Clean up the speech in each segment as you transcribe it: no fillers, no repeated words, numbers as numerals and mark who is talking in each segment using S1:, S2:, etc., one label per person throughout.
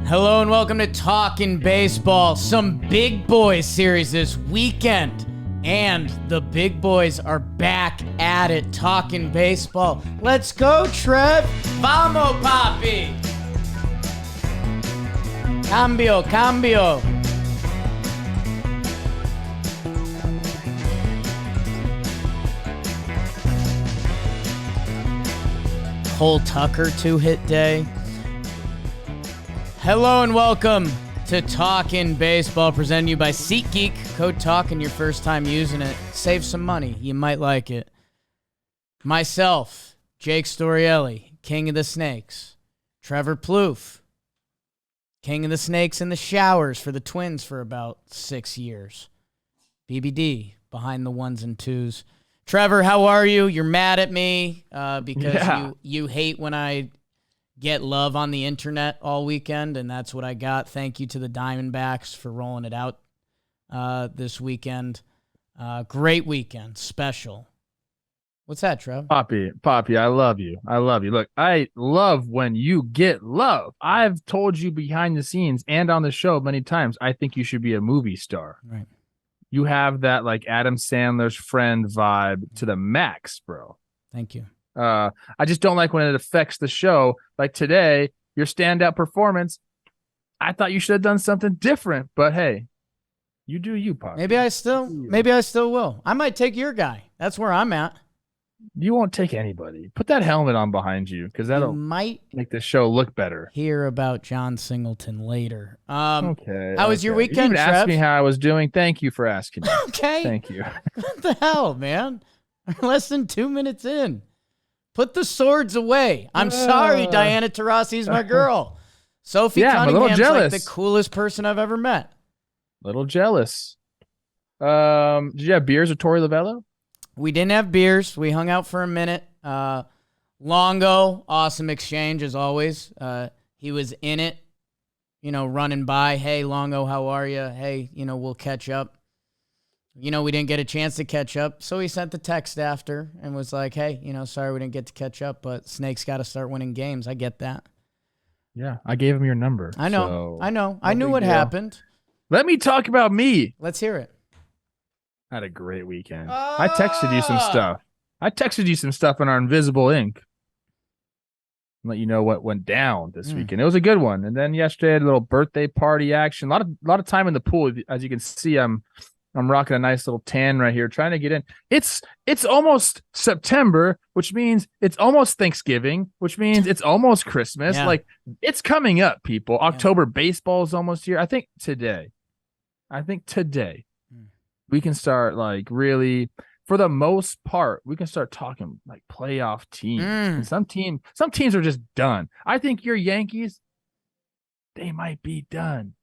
S1: Hello and welcome to Talkin' Baseball. Some big boys series this weekend. And the big boys are back at it, talking baseball. Let's go, Trev. Vamos, papi. Cambio. Cole Tucker 2-hit day. Hello and welcome to Talkin' Baseball, presented to you by SeatGeek. Code Talkin' your first time using it. Save some money. You might like it. Myself, Jake Storielli, King of the Snakes. Trevor Plouffe, King of the Snakes in the showers for the Twins for about 6 years. BBD, behind the ones and twos. Trevor, how are you? You're mad at me because you hate when I get love on the internet all weekend, and that's what I got. Thank you to the Diamondbacks for rolling it out this weekend. Great weekend. Special. What's that, Trev?
S2: Poppy, I love you. Look, I love when you get love. I've told you behind the scenes and on the show many times, I think you should be a movie star.
S1: Right.
S2: You have that like Adam Sandler's friend vibe to the max, bro.
S1: Thank you.
S2: I just don't like when it affects the show. Like today, your standout performance, I thought you should have done something different, but hey, you do you, Poppy.
S1: Maybe I still will. I might take your guy. That's where I'm at.
S2: You won't take anybody. Put that helmet on behind you because that'll make the show look better.
S1: Hear about Jon Singleton later.
S2: Okay.
S1: How was your weekend,
S2: You
S1: Trev?
S2: asked me how I was doing. Thank you for asking me.
S1: Okay.
S2: Thank you.
S1: What the hell, man? Less than 2 minutes in. Put the swords away. I'm sorry, Diana Taurasi's my girl. Sophie Cunningham's like the coolest person I've ever met.
S2: Little jealous. Did you have beers with Tori Lavello?
S1: We didn't have beers. We hung out for a minute. Longo, awesome exchange as always. He was in it, running by. Hey, Longo, how are you? Hey, we'll catch up. We didn't get a chance to catch up, so he sent the text after and was like, hey, sorry we didn't get to catch up, but Snake's got to start winning games. I get that.
S2: Yeah, I gave him your number.
S1: I know. I knew what happened.
S2: Let me talk about me.
S1: Let's hear it.
S2: I had a great weekend. I texted you some stuff in our invisible ink. Let you know what went down this weekend. It was a good one. And then yesterday I had a little birthday party action. A lot of time in the pool. As you can see, I'm rocking a nice little tan right here, trying to get in. It's almost September, which means it's almost Thanksgiving, which means it's almost Christmas.
S1: Yeah.
S2: Like, it's coming up, people. October baseball is almost here. I think today we can start, like, really, for the most part, we can start talking like playoff teams. And some teams are just done. I think your Yankees, they might be done.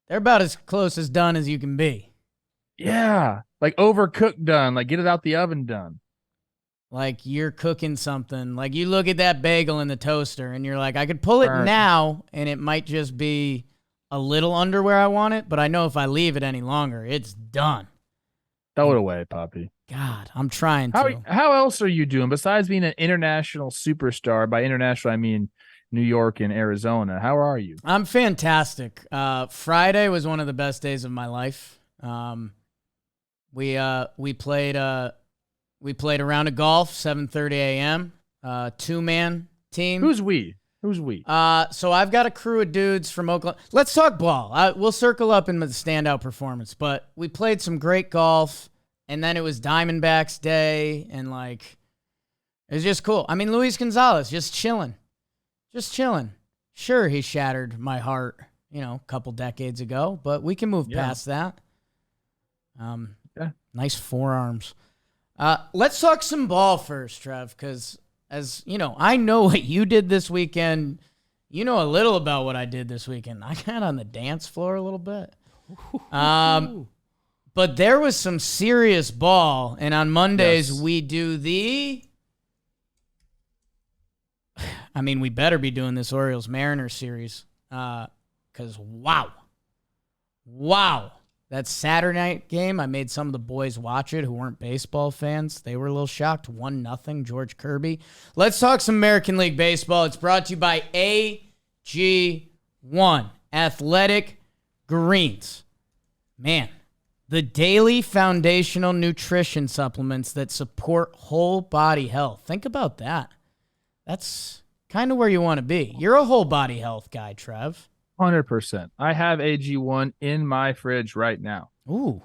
S1: They're about as close as done as you can be.
S2: Yeah, like overcooked done, like get it out the oven done.
S1: Like you're cooking something. Like you look at that bagel in the toaster and you're like, I could pull it now and it might just be a little under where I want it, but I know if I leave it any longer, it's done.
S2: Throw it away, Poppy.
S1: God, I'm trying to.
S2: How else are you doing besides being an international superstar? By international, I mean New York and Arizona. How are you?
S1: I'm fantastic. Friday was one of the best days of my life. We played a round of golf, 7:30 a.m. 2-man team.
S2: Who's we?
S1: So I've got a crew of dudes from Oklahoma. Let's talk ball. We'll circle up in the standout performance, but we played some great golf, and then it was Diamondbacks Day, and it was just cool. I mean, Luis Gonzalez just chilling. Sure, he shattered my heart, a couple decades ago, but we can move past that. Nice forearms. Let's talk some ball first, Trev, because as you know, I know what you did this weekend. You know a little about what I did this weekend. I got on the dance floor a little bit. But there was some serious ball, and on Mondays we do we better be doing this Orioles-Mariners series, because wow. That Saturday night game, I made some of the boys watch it who weren't baseball fans. They were a little shocked. 1-0, George Kirby. Let's talk some American League Baseball. It's brought to you by AG one, Athletic Greens. Man, the daily foundational nutrition supplements that support whole body health. Think about that. That's kind of where you want to be. You're a whole body health guy, Trev.
S2: 100%. I have AG1 in my fridge right now.
S1: Ooh.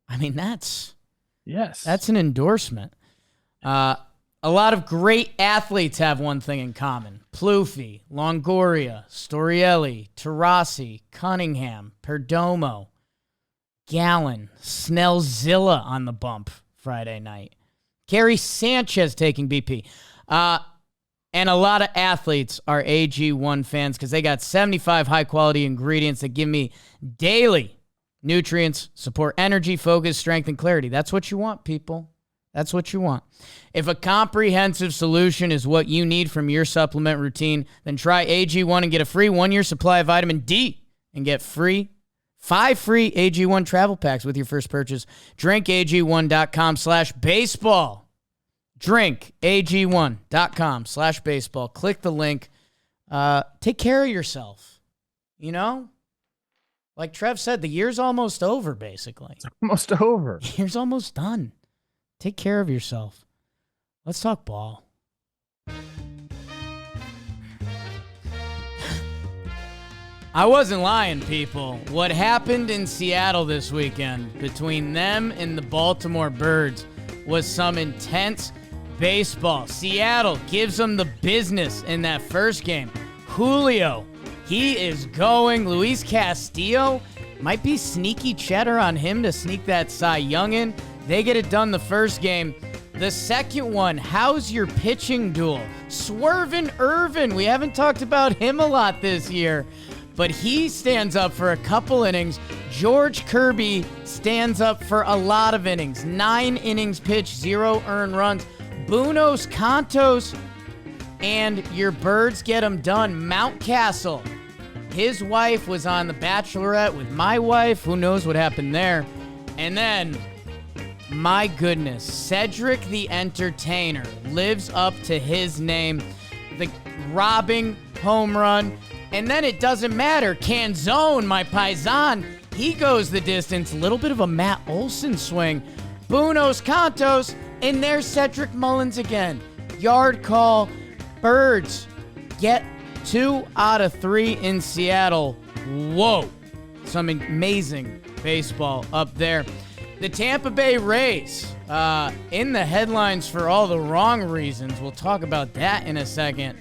S1: I mean, that's
S2: Yes.
S1: an endorsement. A lot of great athletes have one thing in common. Plouffe, Longoria, Storielli, Taurasi, Cunningham, Perdomo, Gallen, Snellzilla on the bump Friday night. Gary Sanchez taking BP. And a lot of athletes are AG1 fans because they got 75 high-quality ingredients that give me daily nutrients, support energy, focus, strength, and clarity. That's what you want, people. That's what you want. If a comprehensive solution is what you need from your supplement routine, then try AG1 and get a free 1-year supply of vitamin D and get 5 free AG1 travel packs with your first purchase. DrinkAG1.com/baseball. DrinkAG1.com/baseball. Click the link. Take care of yourself. You know? Like Trev said, the year's almost over, basically.
S2: It's almost over.
S1: The year's almost done. Take care of yourself. Let's talk ball. I wasn't lying, people. What happened in Seattle this weekend between them and the Baltimore Birds was some intense baseball. Seattle gives them the business in that first game. Julio, he is going. Luis Castillo might be sneaky cheddar on him to sneak that Cy Young in. They get it done the first game. The second one, how's your pitching duel? Swervin' Irvin, we haven't talked about him a lot this year, but he stands up for a couple innings. George Kirby stands up for a lot of innings. 9 innings pitched, 0 earned runs. Buenos Cantos, and your Birds get them done. Mountcastle, his wife was on The Bachelorette with my wife. Who knows what happened there? And then, my goodness, Cedric the Entertainer lives up to his name. The robbing home run. And then it doesn't matter. Canzone, my paisan, he goes the distance. A little bit of a Matt Olson swing. Buenos Cantos, and there's Cedric Mullins again. Yard call. Birds get 2 out of 3 in Seattle. Whoa. Some amazing baseball up there. The Tampa Bay Rays, in the headlines for all the wrong reasons. We'll talk about that in a second.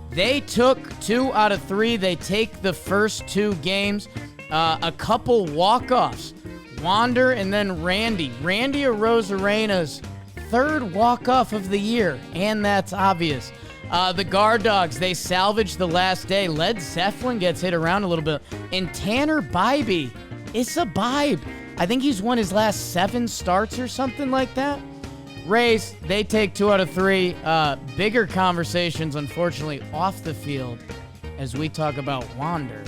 S1: They took 2 out of 3. They take the first 2 games. A couple walk-offs. Wander and then Randy. Randy Arozarena's 3rd walk-off of the year, and that's obvious. The Guard Dogs, they salvaged the last day. Led Zeppelin gets hit around a little bit. And Tanner Bybee, it's a Bibe. I think he's won his last 7 starts or something like that. Rays, they take 2 out of 3. Bigger conversations, unfortunately, off the field as we talk about Wander.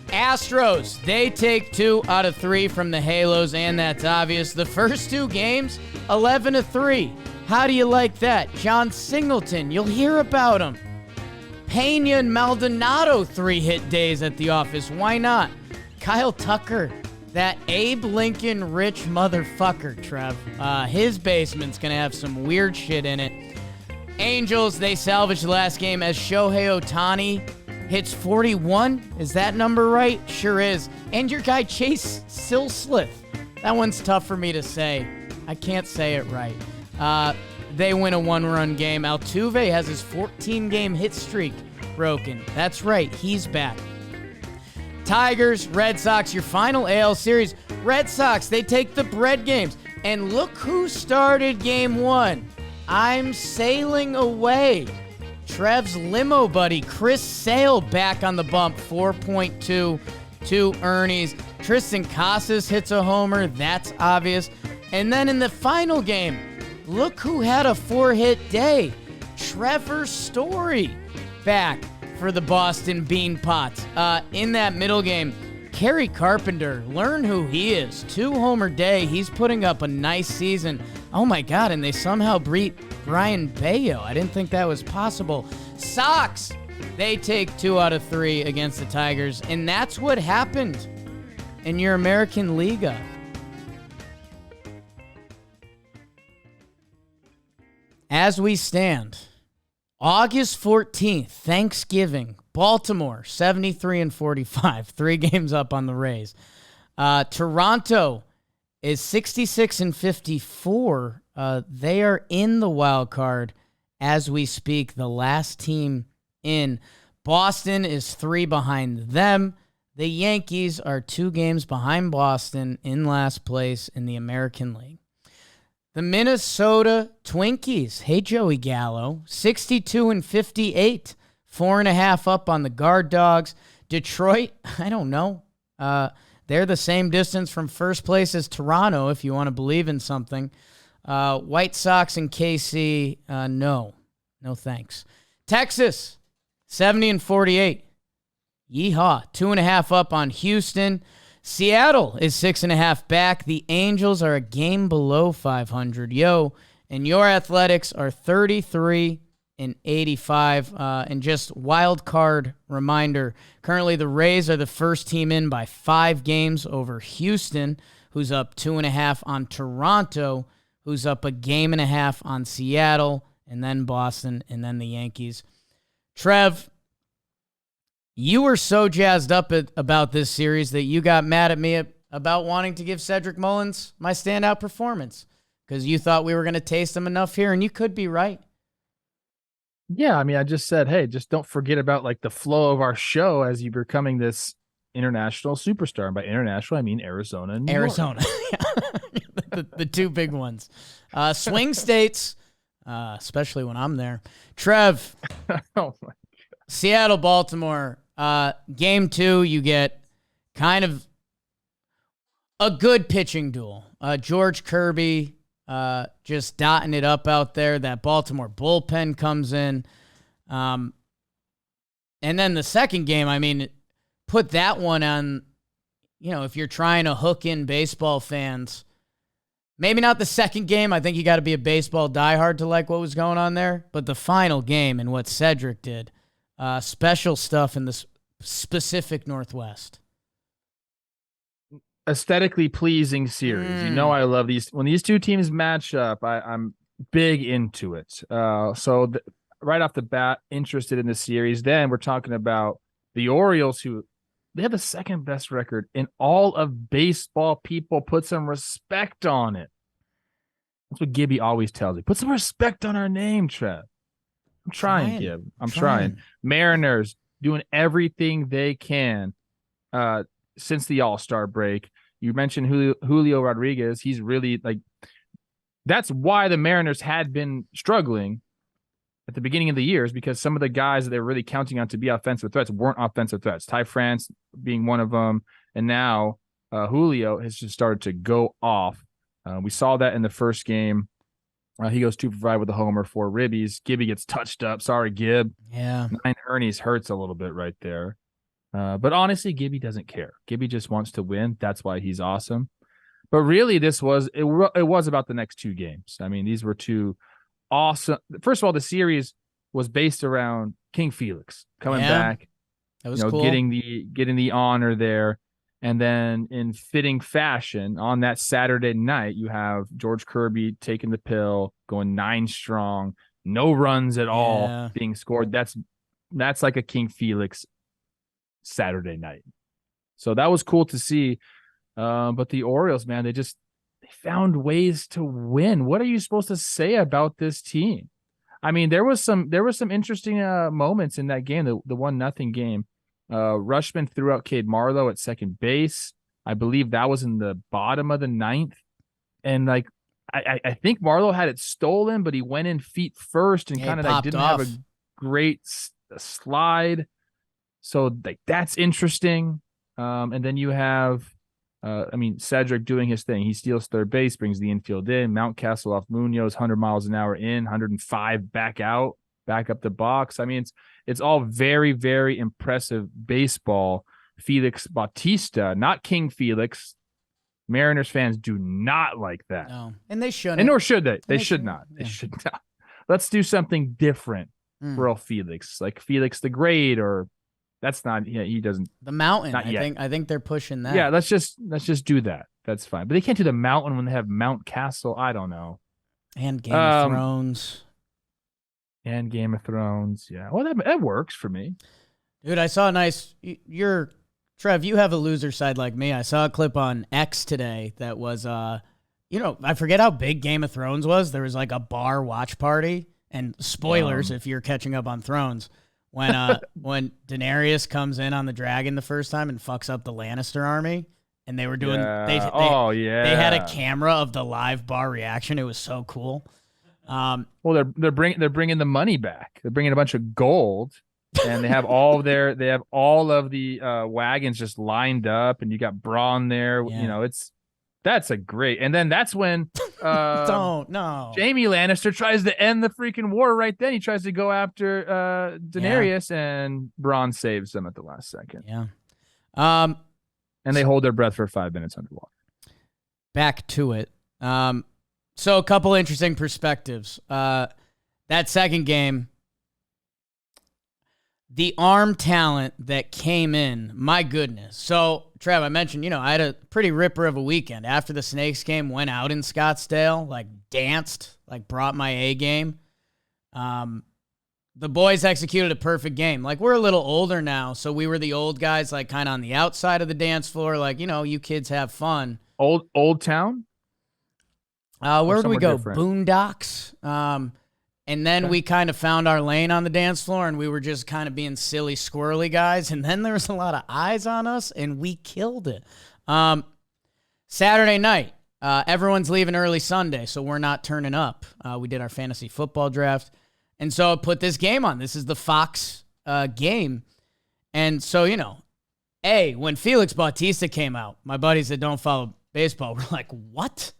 S1: Astros, they take 2 out of 3 from the Halos, and that's obvious. The first 2 games, 11-3. How do you like that? Jon Singleton, you'll hear about him. Pena and Maldonado 3-hit days at the office. Why not? Kyle Tucker, that Abe Lincoln rich motherfucker, Trev. His basement's going to have some weird shit in it. Angels, they salvaged the last game as Shohei Ohtani hits 41. Is that number right? Sure is. And your guy Chase Silslith. That one's tough for me to say. I can't say it right. They win a 1-run game. Altuve has his 14-game hit streak broken. That's right. He's back. Tigers, Red Sox, your final AL series. Red Sox, they take the bread games. And look who started game 1. I'm sailing away. Trev's limo buddy, Chris Sale, back on the bump. 4.2 to Ernie's. Tristan Casas hits a homer. That's obvious. And then in the final game, look who had a 4-hit day. Trevor Story back for the Boston Bean Pots. In that middle game, Kerry Carpenter, learn who he is. 2-homer day. He's putting up a nice season. Oh my God, and they somehow beat Brian Bayo. I didn't think that was possible. Sox, They take 2 out of 3 against the Tigers, and that's what happened in your American Liga. As we stand, August 14th, Thanksgiving, Baltimore, 73-45, 3 games up on the Rays. Toronto is 66-54. They are in the wild card as we speak, the last team in. Boston is 3 behind them. The Yankees are 2 games behind Boston in last place in the American League. The Minnesota Twinkies, hey Joey Gallo, 62-58, 4.5 up on the Guard Dogs. Detroit, I don't know. They're the same distance from first place as Toronto, if you want to believe in something. White Sox and KC, no thanks. Texas, 70-48. Yeehaw, 2.5 up on Houston. Seattle is 6.5 back. The Angels are a game below 500. And your Athletics are 33-85. And just wild card reminder, currently the Rays are the first team in by 5 games over Houston, who's up 2.5 on Toronto, who's up 1.5 games on Seattle, and then Boston, and then the Yankees. Trev, you were so jazzed up about this series that you got mad at me about wanting to give Cedric Mullins my standout performance because you thought we were going to taste him enough here, and you could be right.
S2: Yeah, I mean, I just said, hey, just don't forget about like the flow of our show as you're becoming this international superstar. And by international, I mean Arizona and New York.
S1: the 2 big ones. Swing states, especially when I'm there. Trev,
S2: Oh my.
S1: Seattle, Baltimore. Game 2, you get kind of a good pitching duel. George Kirby just dotting it up out there. That Baltimore bullpen comes in. And then the second game, I mean, put that one on, if you're trying to hook in baseball fans. Maybe not the second game. I think you got to be a baseball diehard to like what was going on there. But the final game and what Cedric did. Special stuff in the Pacific Northwest.
S2: Aesthetically pleasing series. You know I love these. When these 2 teams match up, I'm big into it. So right off the bat, interested in the series. Then we're talking about the Orioles, who they have the second best record in all of baseball. People, put some respect on it. That's what Gibby always tells me. Put some respect on our name, Trev. I'm trying, Gib. I'm trying. Mariners doing everything they can since the All-Star break. You mentioned Julio Rodriguez. He's really that's why the Mariners had been struggling at the beginning of the year, is because some of the guys that they were really counting on to be offensive threats weren't offensive threats. Ty France being one of them. And now Julio has just started to go off. We saw that in the first game. He goes 2 for 5 with a homer, 4 ribbies. Gibby gets touched up. Sorry, Gib.
S1: Yeah.
S2: 9 Ernie's hurts a little bit right there. But honestly, Gibby doesn't care. Gibby just wants to win. That's why he's awesome. But really, it was about the next 2 games. I mean, these were 2 awesome. First of all, the series was based around King Felix coming back.
S1: That was cool.
S2: Getting the honor there. And then in fitting fashion, on that Saturday night, you have George Kirby taking the pill, going 9 strong, no runs at all being scored. That's like a King Felix Saturday night. So that was cool to see. But the Orioles, man, they found ways to win. What are you supposed to say about this team? I mean, there was some interesting moments in that game, the 1-0 game. Rushman threw out Cade Marlowe at second base. I believe that was in the bottom of the 9th. And I think Marlowe had it stolen, but he went in feet first and kind of didn't have a great slide. So that's interesting. And then you have, Cedric doing his thing. He steals third base, brings the infield in. Mountcastle off Munoz, 100 miles an hour in, 105 back out, back up the box. I mean, it's all very, very impressive baseball. Felix Bautista, not King Felix. Mariners fans do not like that.
S1: No, and they shouldn't.
S2: And nor should they. They should not. They should not. Let's do something different. real Felix, like Felix the Great, or that's not. Yeah, he doesn't.
S1: The Mountain.
S2: Not yet.
S1: I think they're pushing that.
S2: Yeah, let's just do that. That's fine. But they can't do the Mountain when they have Mount Castle. I don't know.
S1: And Game of Thrones.
S2: And Game of Thrones. Yeah. Well, that works for me.
S1: Dude, I saw a nice. Trev, you have a loser side like me. I saw a clip on X today that was, I forget how big Game of Thrones was. There was like a bar watch party, and spoilers if you're catching up on Thrones. When Daenerys comes in on the dragon the first time and fucks up the Lannister army. And they were doing, they had a camera of the live bar reaction. It was so cool.
S2: Well, they're bringing the money back. They're bringing a bunch of gold, and they have all of the wagons just lined up, and you got Braun there. Yeah. That's a great. And then that's when Jamie Lannister tries to end the freaking war right then. He tries to go after Daenerys, and Braun saves them at the last second.
S1: Yeah.
S2: And they hold their breath for 5 minutes underwater.
S1: Back to it. So a couple interesting perspectives. That second game, the arm talent that came in, my goodness. So, Trev, I mentioned, I had a pretty ripper of a weekend. After the Snakes game, went out in Scottsdale, danced, brought my A game. The boys executed a perfect game. We're a little older now, so we were the old guys, kind of on the outside of the dance floor. You kids have fun.
S2: Old town?
S1: Where did we go?
S2: Different?
S1: Boondocks. And then we kind of found our lane on the dance floor, and we were just kind of being silly, squirrely guys. And then there was a lot of eyes on us, and we killed it. Saturday night, everyone's leaving early Sunday, so we're not turning up. We did our fantasy football draft. And so I put this game on. This is the Fox game. And so, when Felix Bautista came out, my buddies that don't follow baseball were like, what?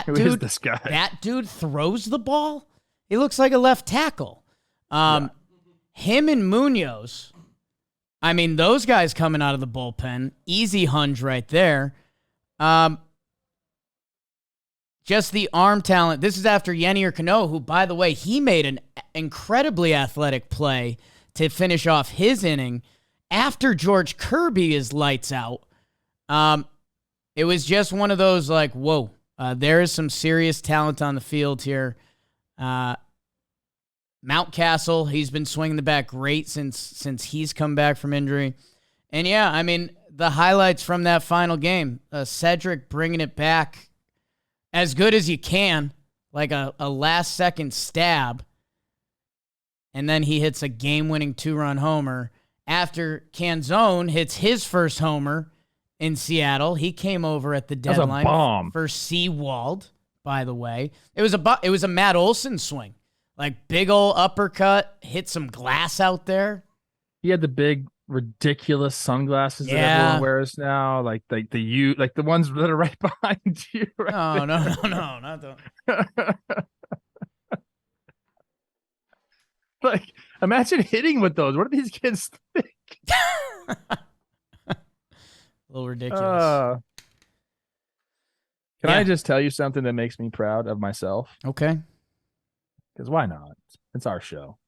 S2: Who is this guy?
S1: That dude throws the ball? He looks like a left tackle. Him and Munoz, those guys coming out of the bullpen, easy hunch right there. Just the arm talent. This is after Yennier Cano, who, by the way, he made an incredibly athletic play to finish off his inning after George Kirby is lights out. It was just one of those whoa, there is some serious talent on the field here. Mountcastle, he's been swinging the bat great since he's come back from injury. And yeah, the highlights from that final game, Cedric bringing it back as good as you can, a last-second stab, and then he hits a game-winning 2-run homer. After Canzone hits his first homer in Seattle, he came over at the deadline.
S2: That's a bomb.
S1: For Seawald, by the way. It was a Matt Olson swing. Big ol' uppercut, hit some glass out there.
S2: He had the big ridiculous sunglasses that everyone wears now, the ones that are right behind you.
S1: No, not those.
S2: Imagine hitting with those. What do these kids think?
S1: A little ridiculous.
S2: Can I just tell you something that makes me proud of myself?
S1: Okay.
S2: Because why not? It's our show.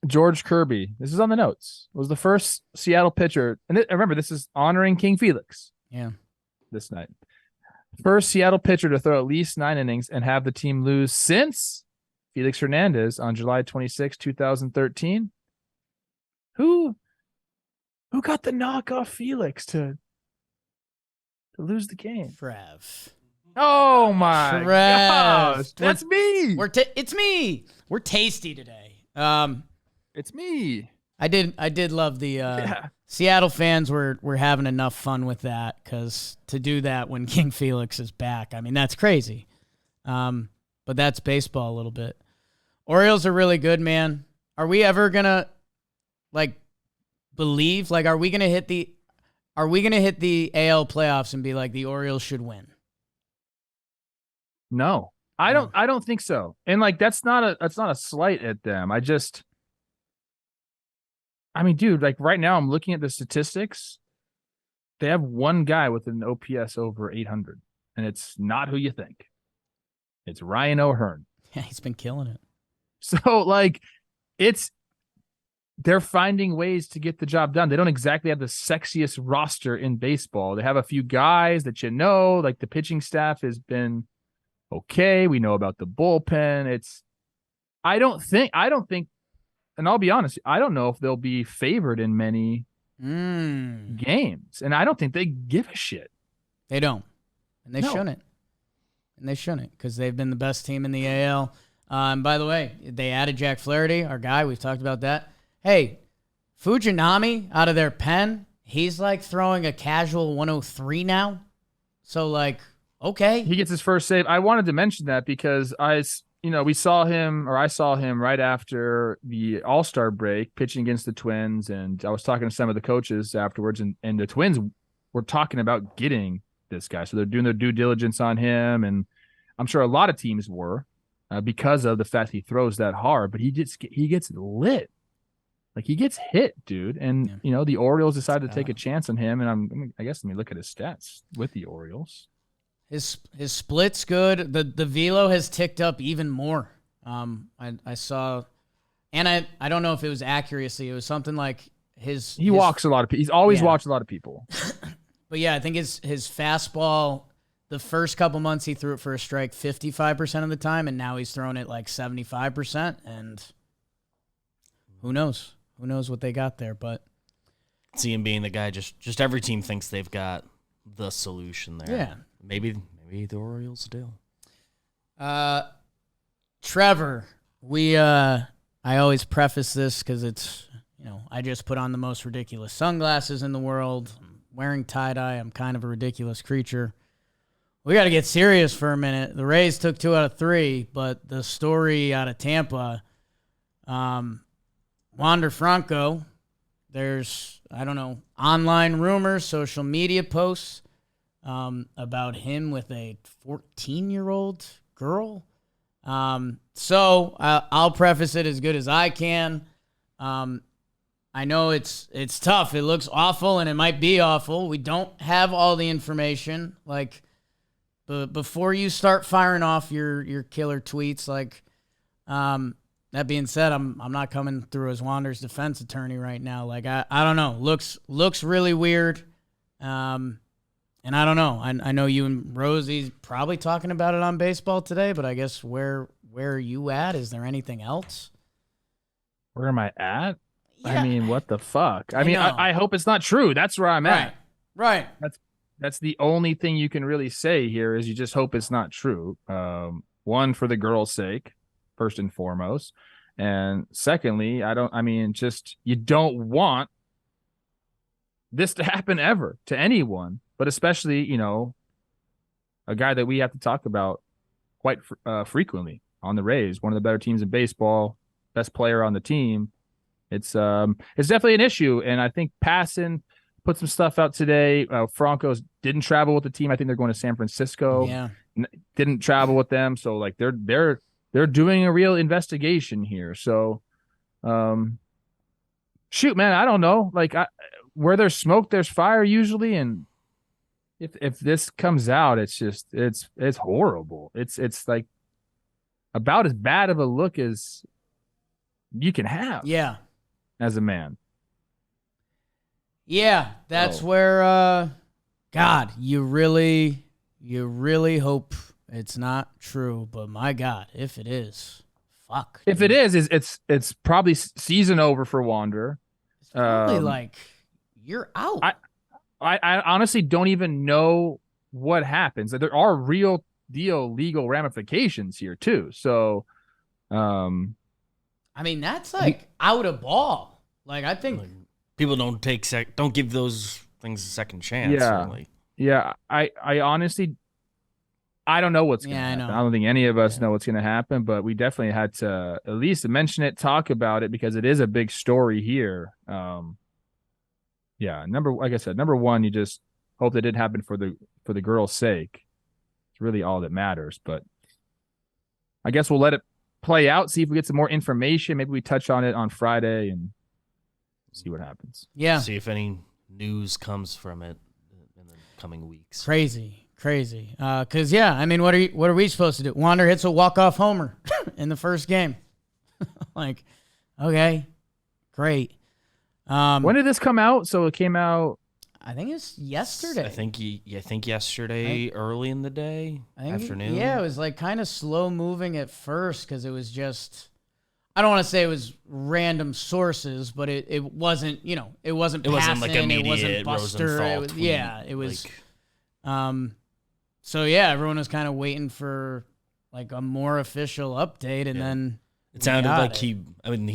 S2: George Kirby, this is on the notes, was the first Seattle pitcher. And remember, this is honoring King Felix.
S1: Yeah.
S2: This night. First Seattle pitcher to throw at least 9 innings and have the team lose since Felix Hernandez on July 26, 2013. Who got the knock off Felix to lose the game?
S1: Trev.
S2: Oh my gosh. That's me.
S1: It's me. We're tasty today.
S2: It's me.
S1: I did love the Seattle fans were having enough fun with that, because to do that when King Felix is back, that's crazy. But that's baseball a little bit. Orioles are really good, man. Are we ever gonna believe? Are we gonna hit the AL playoffs and be like, the Orioles should win?
S2: No, I don't think so. And that's not a slight at them. Dude, right now I'm looking at the statistics. They have one guy with an OPS over 800, and it's not who you think. It's Ryan O'Hearn.
S1: Yeah, he's been killing it.
S2: So like they're finding ways to get the job done. They don't exactly have the sexiest roster in baseball. They have a few guys that like the pitching staff has been okay. We know about the bullpen. I don't think, and I'll be honest, I don't know if they'll be favored in many games. And I don't think they give a shit.
S1: They don't. And they shouldn't. And they shouldn't, because they've been the best team in the AL. And by the way, they added Jack Flaherty, our guy. We've talked about that. Hey, Fujinami out of their pen, he's like throwing a casual 103 now. So like, okay.
S2: He gets his first save. I wanted to mention that because I saw him right after the All-Star break pitching against the Twins. And I was talking to some of the coaches afterwards, and the Twins were talking about getting this guy. So they're doing their due diligence on him. And I'm sure a lot of teams were because of the fact he throws that hard, but he gets lit. Like he gets hit, dude. And, the Orioles decided to take a chance on him. And let me look at his stats with the Orioles.
S1: His split's good. The velo has ticked up even more. I saw, and I don't know if it was accuracy. It was something like he
S2: walks a lot of people. He's always walked a lot of people.
S1: But yeah, I think his fastball, the first couple months he threw it for a strike 55% of the time, and now he's thrown it like 75%. And who knows? Who knows what they got there? But
S3: see him being the guy, just every team thinks they've got the solution there.
S1: Yeah.
S3: Maybe the Orioles do.
S1: Trevor, I always preface this because it's, I just put on the most ridiculous sunglasses in the world. I'm wearing tie-dye. I'm kind of a ridiculous creature. We got to get serious for a minute. The Rays took 2 out of 3, but the story out of Tampa, Wander Franco, there's, online rumors, social media posts about him with a 14-year-old girl. So I'll preface it as good as I can. I know it's tough. It looks awful, and it might be awful. We don't have all the information. Like, before you start firing off your killer tweets, like, that being said, I'm not coming through as Wander's defense attorney right now. Like, I don't know. Looks really weird. And I don't know. I know you and Rosie's probably talking about it on Baseball Today, but I guess where are you at? Is there anything else?
S2: Where am I at?
S1: Yeah.
S2: I mean, what the fuck? I hope it's not true. That's where I'm at.
S1: Right.
S2: That's the only thing you can really say here is you just hope it's not true. One, for the girl's sake, first and foremost. And secondly, you don't want this to happen ever to anyone, but especially, a guy that we have to talk about quite frequently on the Rays, one of the better teams in baseball, best player on the team. It's definitely an issue. And I think Passan put some stuff out today. Franco's didn't travel with the team. I think they're going to San Francisco.
S1: Yeah.
S2: Didn't travel with them. So like they're doing a real investigation here. So, shoot, man, I don't know. Like where there's smoke, there's fire usually. And if this comes out, it's horrible. It's like about as bad of a look as you can have.
S1: Yeah.
S2: As a man.
S1: Yeah, that's where God, you really hope it's not true, but my God, if it is, fuck.
S2: If it is, it's probably season over for Wander.
S1: It's probably like you're out.
S2: I honestly don't even know what happens. There are real deal legal ramifications here too. So,
S1: that's like out of ball. Like I think
S3: people don't give those things a second chance.
S2: Yeah,
S3: really.
S2: Yeah. I honestly, I don't know what's going to happen. I don't think any of us know what's going to happen, but we definitely had to at least mention it, talk about it, because it is a big story here. Like I said, number one, you just hope that it didn't happen for the girl's sake. It's really all that matters. But I guess we'll let it play out, see if we get some more information. Maybe we touch on it on Friday and see what happens.
S1: Yeah.
S3: See if any news comes from it in the coming weeks.
S1: Crazy. Because, what are we supposed to do? Wander hits a walk-off homer in the first game. Like, okay, great.
S2: When did this come out? So it came out.
S1: I think it's yesterday.
S3: I think yesterday, early in the day, afternoon.
S1: Yeah, it was like kind of slow moving at first because it was just. I don't want to say it was random sources, but it wasn't. It wasn't.
S3: It wasn't like
S1: Passing,
S3: immediate.
S1: It wasn't Buster.
S3: Rosenthal
S1: It was,
S3: tweet,
S1: it was.
S3: like,
S1: So yeah, everyone was kind of waiting for like a more official update, and then
S3: it sounded like he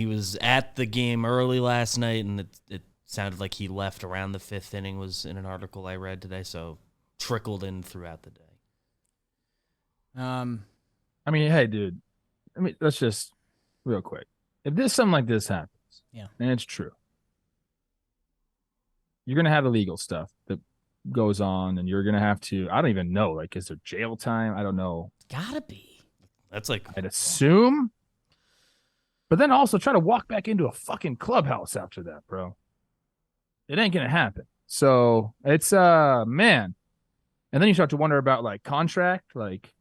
S3: was at the game early last night, and it sounded like he left around the 5th inning. Was in an article I read today, so trickled in throughout the day.
S2: I mean, hey, dude. Let's just real quick. If something like this happens, and it's true, you're gonna have illegal stuff that goes on, and you're gonna have to. I don't even know. Like, is there jail time? I don't know.
S1: Gotta be.
S3: That's like
S2: I'd assume. But then also try to walk back into a fucking clubhouse after that, bro. It ain't gonna happen. So it's man. And then you start to wonder about like contract, like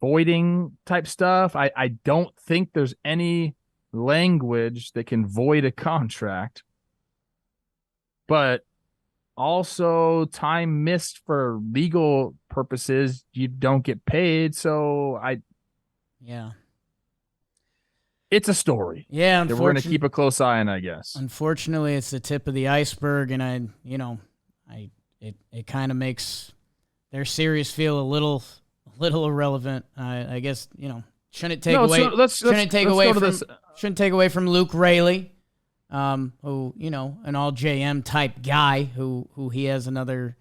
S2: voiding type stuff. I don't think there's any language that can void a contract. But also time missed for legal purposes, you don't get paid. So it's a story.
S1: Yeah,
S2: that we're going to keep a close eye on, I guess.
S1: Unfortunately, it's the tip of the iceberg, and it kind of makes their series feel a little irrelevant. I guess shouldn't take away. Shouldn't take away from Luke Raley, who an all JM type guy who he has another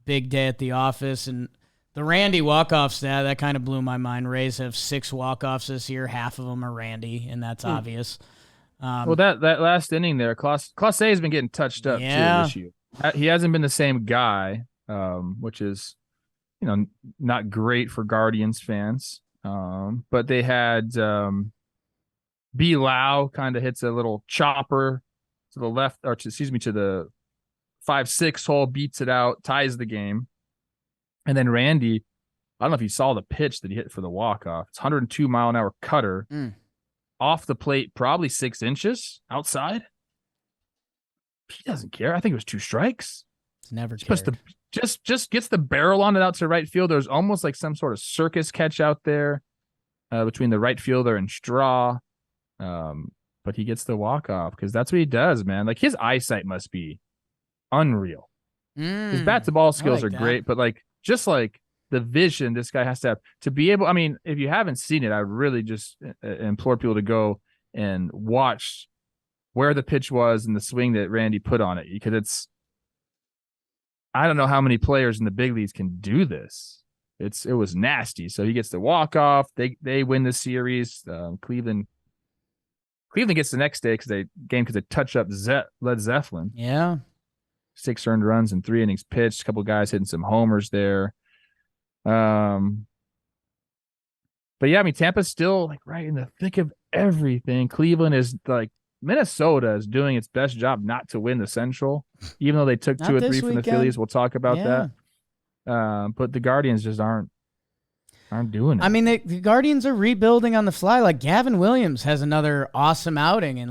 S1: big day at the office. And the Randy walk-off stat, that kind of blew my mind. Rays have 6 walk-offs this year. Half of them are Randy, and that's obvious.
S2: Well, that last inning there, Clase has been getting touched up too this year. He hasn't been the same guy, which is, not great for Guardians fans. But they had B. Lau kind of hits a little chopper to the left, to the 5-6 hole, beats it out, ties the game. And then Randy, I don't know if you saw the pitch that he hit for the walk-off. It's 102-mile-an-hour cutter off the plate, probably 6 inches outside. He doesn't care. I think it was 2 strikes.
S1: It's never cared.
S2: Just gets the barrel on it out to right field. There's almost like some sort of circus catch out there between the right fielder and Straw. But he gets the walk-off because that's what he does, man. Like, his eyesight must be unreal. His bat-to-ball skills are great, but just like the vision this guy has to have to be able. I mean, if you haven't seen it, I really just implore people to go and watch where the pitch was and the swing that Randy put on it, because I don't know how many players in the big leagues can do this. It was nasty. So he gets the walk-off. They win the series. Cleveland gets the next day because they touch up Led Zeppelin.
S1: Yeah.
S2: 6 earned runs in 3 innings pitched. A couple guys hitting some homers there. But yeah, I mean, Tampa's still right in the thick of everything. Cleveland is Minnesota is doing its best job not to win the Central, even though they took 2 or 3 from the Phillies. We'll talk about that. But the Guardians just aren't doing it. I
S1: mean, the Guardians are rebuilding on the fly. Like, Gavin Williams has another awesome outing, and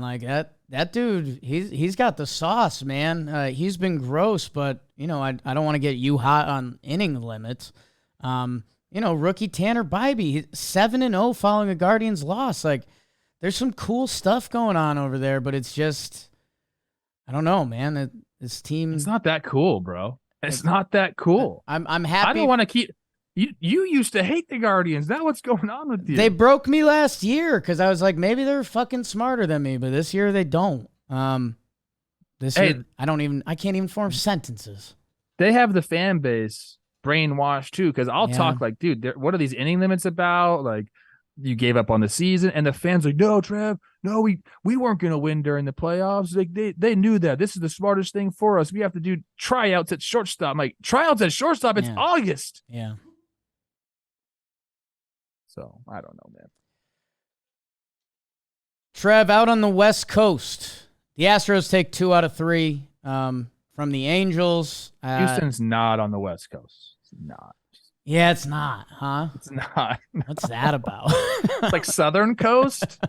S1: that dude, he's got the sauce, man. He's been gross, but I don't want to get you hot on inning limits. Rookie Tanner Bybee, 7-0 following a Guardians loss. Like, there's some cool stuff going on over there, but it's just, I don't know, man. This team,
S2: it's not that cool, bro. It's not that cool.
S1: I'm happy.
S2: I don't want to keep. You used to hate the Guardians. Now what's going on with you?
S1: They broke me last year because I was like, maybe they're fucking smarter than me, but this year they don't. This year I can't even form sentences.
S2: They have the fan base brainwashed too, because I'll talk like, dude, what are these inning limits about? Like, you gave up on the season, and the fans are like, no, Trev, no, we weren't gonna win during the playoffs. Like, they knew that. This is the smartest thing for us. We have to do tryouts at shortstop. I'm like, tryouts at shortstop? It's August.
S1: Yeah.
S2: So I don't know, man.
S1: Trev, out on the West Coast, the Astros take 2 out of 3 from the Angels.
S2: Houston's not on the West Coast. It's not.
S1: Yeah, it's not, huh?
S2: It's not.
S1: What's that about?
S2: It's like Southern Coast.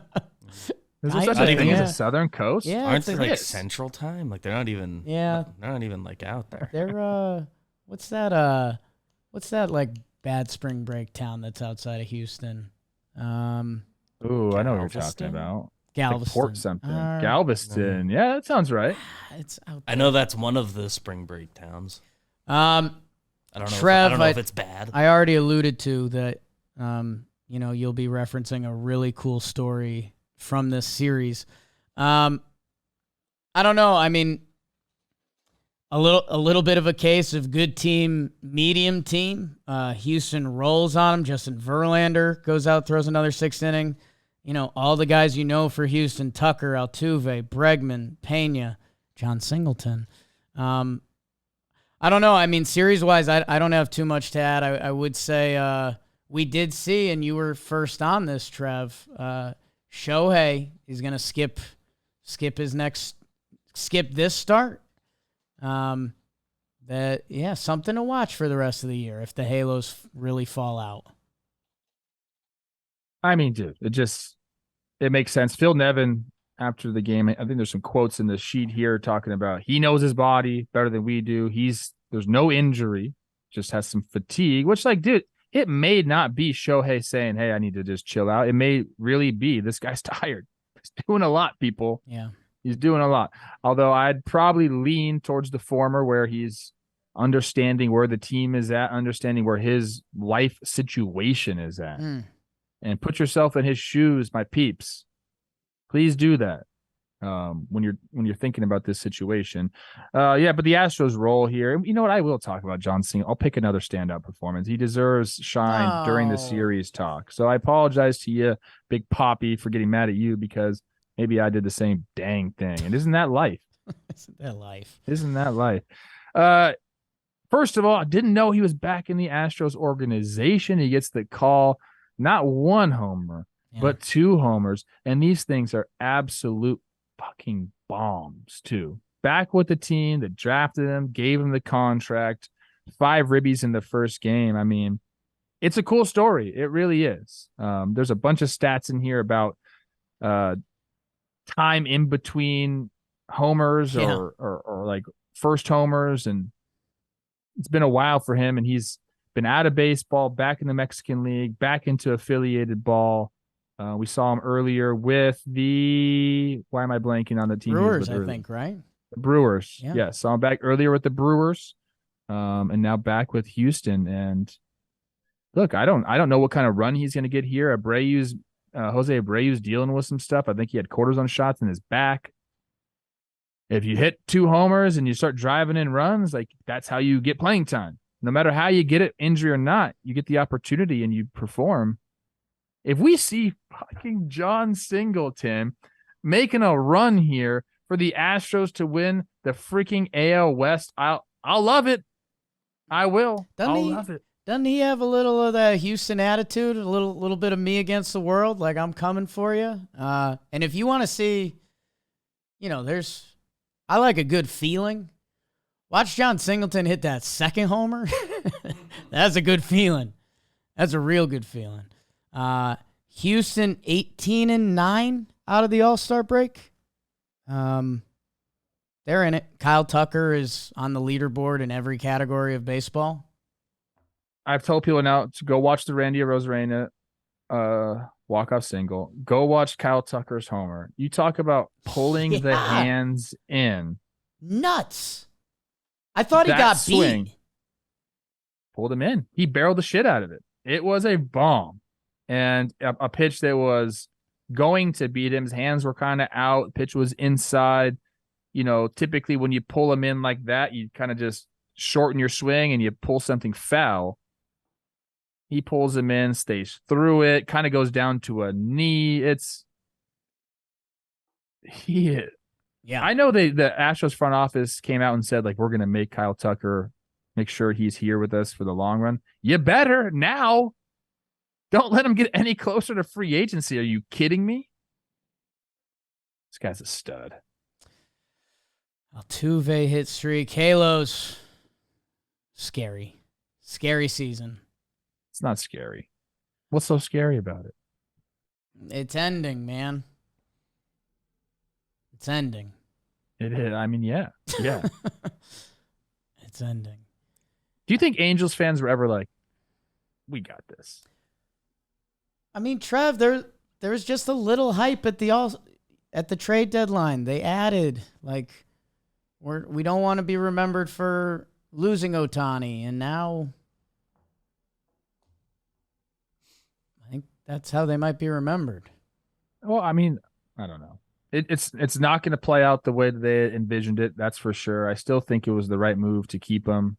S2: Is there such a thing as a Southern Coast?
S1: Yeah,
S3: Aren't they like
S2: Yes.
S3: Central Time? Like they're not even.
S1: Yeah.
S3: They're not even like out there.
S1: They're what's that like bad spring break town that's outside of Houston?
S2: Ooh, I know what you're talking
S3: Galveston?
S2: about.
S1: Galveston.
S2: Like Port something. Galveston. Yeah, that sounds right.
S1: It's out
S3: I know that's one of the spring break towns.
S1: I
S3: don't know.
S1: Trev,
S3: I don't know if it's bad.
S1: I already alluded to that. You'll be referencing a really cool story from this series. I don't know. I mean, a little bit of a case of good team, medium team. Houston rolls on them. Justin Verlander goes out, throws another 6th inning. All the guys for Houston: Tucker, Altuve, Bregman, Pena, Jon Singleton. I don't know. I mean, series-wise, I don't have too much to add. I would say we did see, and you were first on this, Trev, Shohei is going to skip this start. Something to watch for the rest of the year if the Halos really fall out.
S2: I mean, dude, it makes sense. Phil Nevin, after the game, I think there's some quotes in the sheet here talking about he knows his body better than we do. There's no injury, just has some fatigue, which, like, dude, it may not be Shohei saying, hey, I need to just chill out. It may really be this guy's tired. He's doing a lot, people.
S1: Yeah.
S2: He's doing a lot. Although I'd probably lean towards the former, where he's understanding where the team is at, understanding where his life situation is at. And put yourself in his shoes, my peeps. Please do that when you're thinking about this situation. But the Astros roll here. You know what? I will talk about Jon Singleton. I'll pick another standout performance. He deserves shine during the series talk. So I apologize to you, Big Poppy, for getting mad at you because maybe I did the same dang thing. And isn't that life?
S1: Isn't that life?
S2: Isn't that life? First of all, I didn't know he was back in the Astros organization. He gets the call. Not one homer, but 2 homers. And these things are absolute fucking bombs, too. Back with the team that drafted him, gave him the contract, 5 ribbies in the first game. I mean, it's a cool story. It really is. There's a bunch of stats in here about time in between homers or like first homers. And it's been a while for him, and he's been out of baseball, back in the Mexican League, back into affiliated ball. We saw him earlier with why am I blanking on the team?
S1: Brewers, I think, right?
S2: The Brewers.
S1: Yeah.
S2: Saw him back earlier with the Brewers, and now back with Houston. And look, I don't know what kind of run he's going to get here. Jose Abreu's dealing with some stuff. I think he had cortisone shots in his back. If you hit 2 homers and you start driving in runs, like, that's how you get playing time. No matter how you get it, injury or not, you get the opportunity and you perform. If we see fucking Jon Singleton making a run here for the Astros to win the freaking AL West, I'll love it. I will. I'll love it.
S1: Doesn't he have a little of that Houston attitude, a little bit of me against the world, like I'm coming for you? And if you want to see, I like a good feeling. Watch Jon Singleton hit that second homer. That's a good feeling. That's a real good feeling. Houston 18-9 out of the All-Star break. They're in it. Kyle Tucker is on the leaderboard in every category of baseball.
S2: I've told people now to go watch the Randy Arozarena walk-off single. Go watch Kyle Tucker's homer. You talk about pulling the hands in.
S1: Nuts. I thought he got beat.
S2: Pulled him in. He barreled the shit out of it. It was a bomb. And a pitch that was going to beat him. His hands were kind of out. Pitch was inside. Typically when you pull him in like that, you kind of just shorten your swing and you pull something foul. He pulls him in, stays through it, kind of goes down to a knee. Yeah, I know the Astros front office came out and said, like, we're going to make Kyle Tucker, make sure he's here with us for the long run. You better now. Don't let him get any closer to free agency. Are you kidding me? This guy's a stud.
S1: Altuve hit streak. Halos. Scary season.
S2: It's not scary. What's so scary about it?
S1: It's ending, man. It's ending.
S2: It is. I mean, yeah.
S1: It's ending.
S2: Do you think Angels fans were ever like, we got this?
S1: I mean, Trev, there was just a little hype at the trade deadline. They added, like, we don't want to be remembered for losing Ohtani, and now I think that's how they might be remembered.
S2: Well, I mean, I don't know. It's not going to play out the way that they envisioned it. That's for sure. I still think it was the right move to keep him.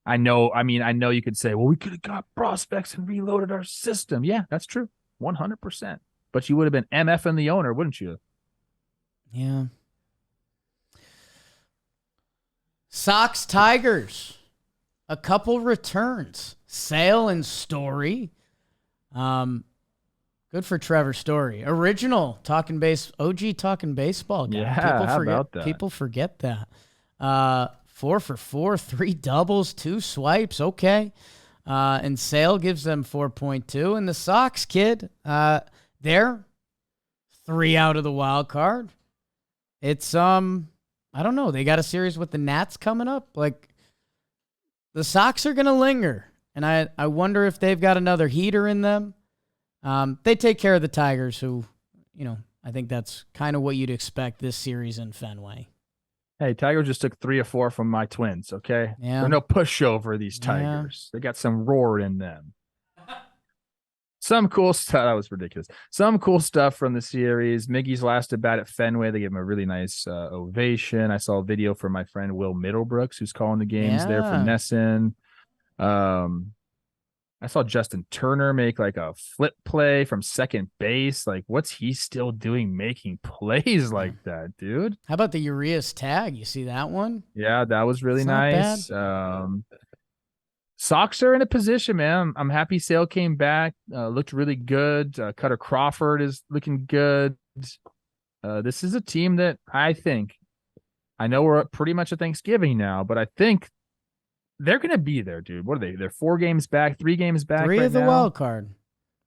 S2: I know you could say, well, we could have got prospects and reloaded our system. Yeah, that's true. 100%. But you would have been MFing the owner, wouldn't you?
S1: Yeah. Sox Tigers. A couple returns. Sale and Story. Good for Trevor Story. Original OG talking baseball guy.
S2: Yeah, how about that?
S1: People forget that. 4 for 4, 3 doubles, 2 swipes. Okay. And Sale gives them 4.2. And the Sox kid, they're 3 out of the wild card. It's, I don't know. They got a series with the Nats coming up. Like, the Sox are going to linger. And I wonder if they've got another heater in them. They take care of the Tigers, who, I think that's kind of what you'd expect this series in Fenway.
S2: Hey, Tigers just took 3 or 4 from my Twins, okay?
S1: Yeah.
S2: They're no pushover, these Tigers. Yeah. They got some roar in them. Some cool stuff. That was ridiculous. Some cool stuff from the series. Miggy's last at bat at Fenway. They gave him a really nice ovation. I saw a video from my friend Will Middlebrooks, who's calling the games there for Nesson. I saw Justin Turner make like a flip play from second base. Like, what's he still doing making plays like that, dude?
S1: How about the Urias tag? You see that one?
S2: Yeah, that was really nice. Sox are in a position, man. I'm happy Sale came back. Looked really good. Cutter Crawford is looking good. This is a team that I know we're pretty much at Thanksgiving now, but I think they're going to be there, dude. What are they? They're 4 games back, 3 games back.
S1: 3
S2: right
S1: of the
S2: now.
S1: wild card.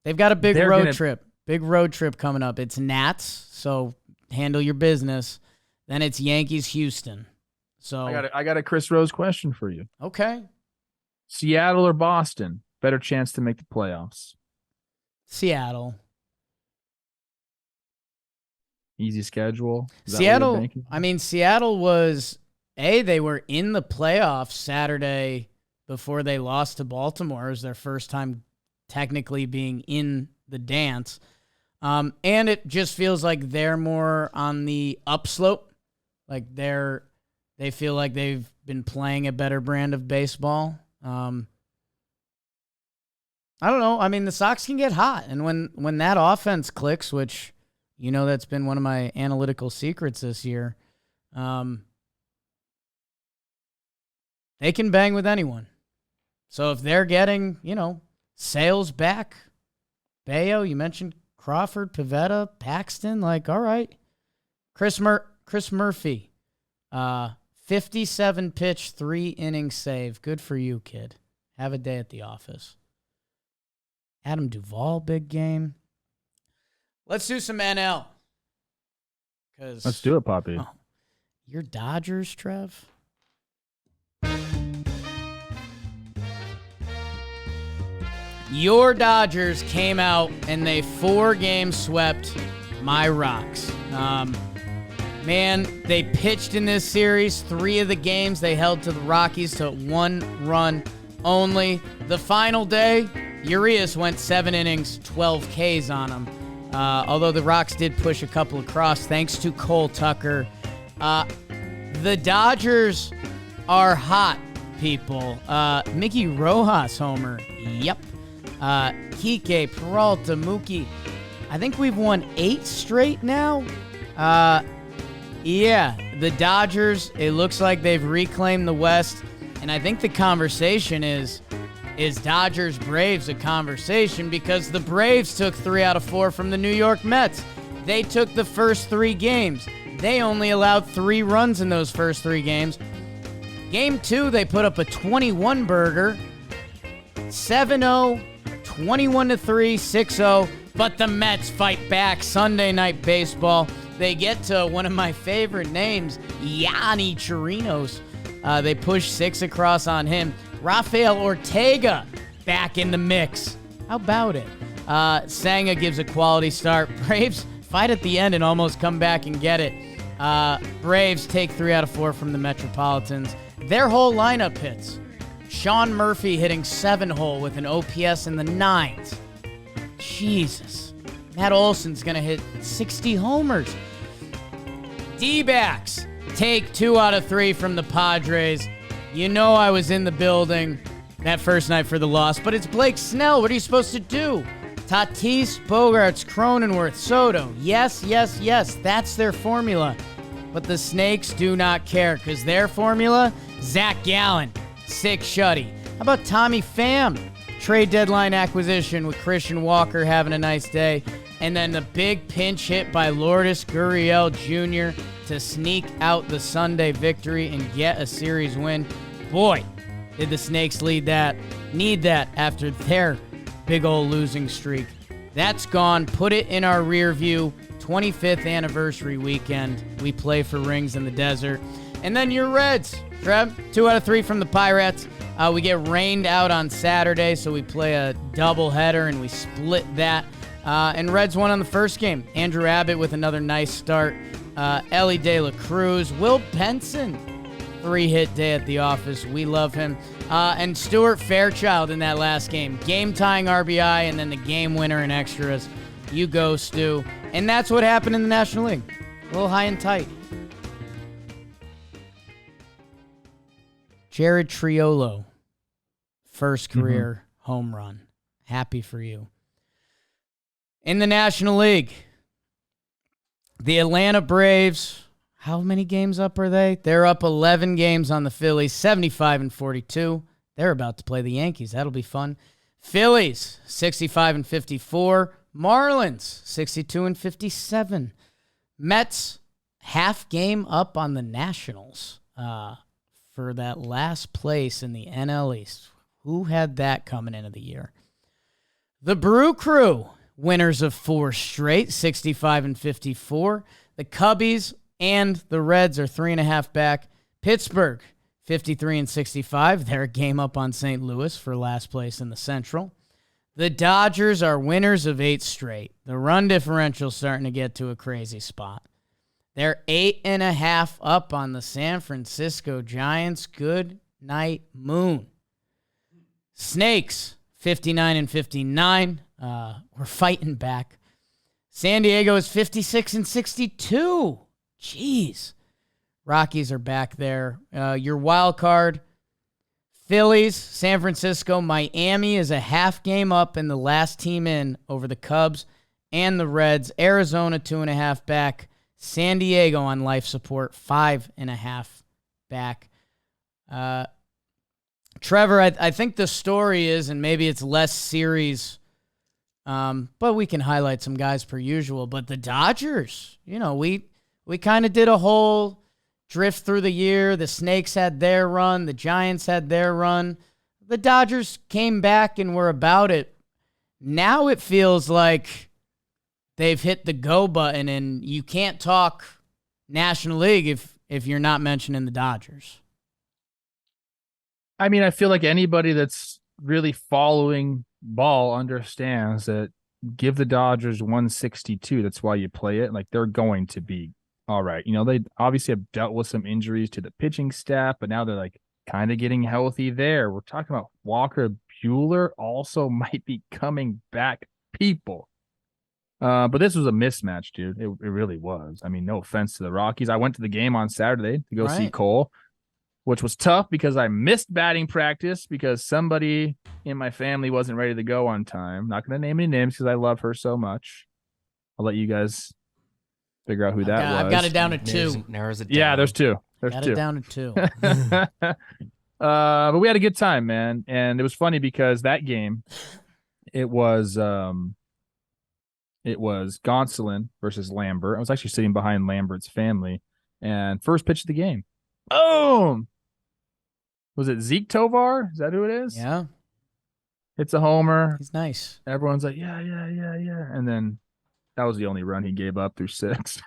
S1: They've got a big road trip. Big road trip coming up. It's Nats, so handle your business. Then it's Yankees, Houston. So
S2: I got a Chris Rose question for you.
S1: Okay.
S2: Seattle or Boston? Better chance to make the playoffs.
S1: Seattle.
S2: Easy schedule.
S1: Seattle. I mean, Seattle was they were in the playoffs Saturday before they lost to Baltimore. It was their first time technically being in the dance. And it just feels like they're more on the upslope. Like they feel like they've been playing a better brand of baseball. I don't know. I mean, the Sox can get hot. And when that offense clicks, which, that's been one of my analytical secrets this year, they can bang with anyone. So if they're getting, Sales back, Bayo, you mentioned Crawford, Pivetta, Paxton, like, all right. Chris Murphy, 57 pitch, 3 inning save. Good for you, kid. Have a day at the office. Adam Duvall, big game. Let's do some NL.
S2: Let's do it, Poppy.
S1: Your Dodgers, Trev? Your Dodgers came out and they 4-game swept my Rocks. Man, they pitched in this series. 3 of the games they held to the Rockies to 1 run only. The final day, Urias went 7 innings, 12 Ks on him. Although the Rocks did push a couple across thanks to Cole Tucker. The Dodgers are hot, people. Mickey Rojas homer. Yep. Kike, Peralta, Mookie. I think we've won 8 straight now. Yeah, the Dodgers, it looks like they've reclaimed the West. And I think the conversation is Dodgers-Braves a conversation? Because the Braves took 3 out of 4 from the New York Mets. They took the first 3 games. They only allowed 3 runs in those first 3 games. Game 2, they put up a 21-burger. 7-0, 21-3, 6-0. But the Mets fight back. Sunday Night Baseball. They get to one of my favorite names, Yanni Chirinos. They push 6 across on him. Rafael Ortega back in the mix. How about it? Sanga gives a quality start. Braves fight at the end and almost come back and get it. Braves take 3 out of 4 from the Metropolitans. Their whole lineup hits. Sean Murphy hitting 7-hole with an OPS in the 9s. Jesus. Matt Olson's going to hit 60 homers. DBacks take 2 out of 3 from the Padres. You know I was in the building that first night for the loss, but it's Blake Snell. What are you supposed to do? Tatis, Bogarts, Cronenworth, Soto. Yes, yes, yes. That's their formula. But the Snakes do not care because their formula, Zach Gallen, 6 shutty. How about Tommy Pham? Trade deadline acquisition with Christian Walker having a nice day. And then the big pinch hit by Lourdes Gurriel Jr. to sneak out the Sunday victory and get a series win. Boy, did the Snakes need that after their big old losing streak. That's gone. Put it in our rear view. 25th anniversary weekend. We play for rings in the desert. And then your Reds, Trev, 2 out of 3 from the Pirates. We get rained out on Saturday, so we play a doubleheader and we split that. And Reds won on the first game. Andrew Abbott with another nice start. Ellie De La Cruz. Will Benson, 3-hit day at the office. We love him. And Stuart Fairchild in that last game. Game-tying RBI and then the game winner in extras. You go, Stu. And that's what happened in the National League. A little high and tight. Jared Triolo, first career home run. Happy for you. In the National League, the Atlanta Braves, how many games up are they? They're up 11 games on the Phillies, 75-42. They're about to play the Yankees. That'll be fun. Phillies, 65-54. Marlins, 62-57. Mets, half game up on the Nationals for that last place in the NL East. Who had that coming into the year? The Brew Crew, winners of 4 straight, 65-54. The Cubbies and the Reds are 3.5 back. Pittsburgh, 53-65. They're a game up on St. Louis for last place in the Central. The Dodgers are winners of 8 straight. The run differential's starting to get to a crazy spot. They're 8.5 up on the San Francisco Giants. Good night, Moon. Snakes, 59-59. We're fighting back. San Diego is 56-62. Jeez. Rockies are back there. Your wild card, Phillies, San Francisco, Miami is a half game up and the last team in over the Cubs and the Reds. Arizona, 2.5 back. San Diego on life support, 5.5 back. Trevor, I think the story is, and maybe it's less series, but we can highlight some guys per usual. But the Dodgers, we kind of did a whole drift through the year. The Snakes had their run. The Giants had their run. The Dodgers came back and were about it. Now it feels like they've hit the go button, and you can't talk National League if you're not mentioning the Dodgers.
S2: I mean, I feel like anybody that's really following ball understands that give the Dodgers 162. That's why you play it. Like, they're going to be all right. They obviously have dealt with some injuries to the pitching staff, but now they're like kind of getting healthy there. We're talking about Walker Buehler also might be coming back, people. But this was a mismatch, dude. It really was. I mean, no offense to the Rockies. I went to the game on Saturday to go see Cole, which was tough because I missed batting practice because somebody in my family wasn't ready to go on time. Not going to name any names because I love her so much. I'll let you guys figure out who that was.
S1: I've got it down to 2.
S3: Narrows it down.
S2: Yeah, there's 2. There's
S1: got
S2: 2.
S1: it down to 2.
S2: But we had a good time, man. And it was funny because that game, it was Gonsolin versus Lambert. I was actually sitting behind Lambert's family. And first pitch of the game. Boom! Was it Zeke Tovar? Is that who it is?
S1: Yeah.
S2: hits a homer.
S1: He's nice.
S2: Everyone's like, yeah. And then that was the only run he gave up through 6.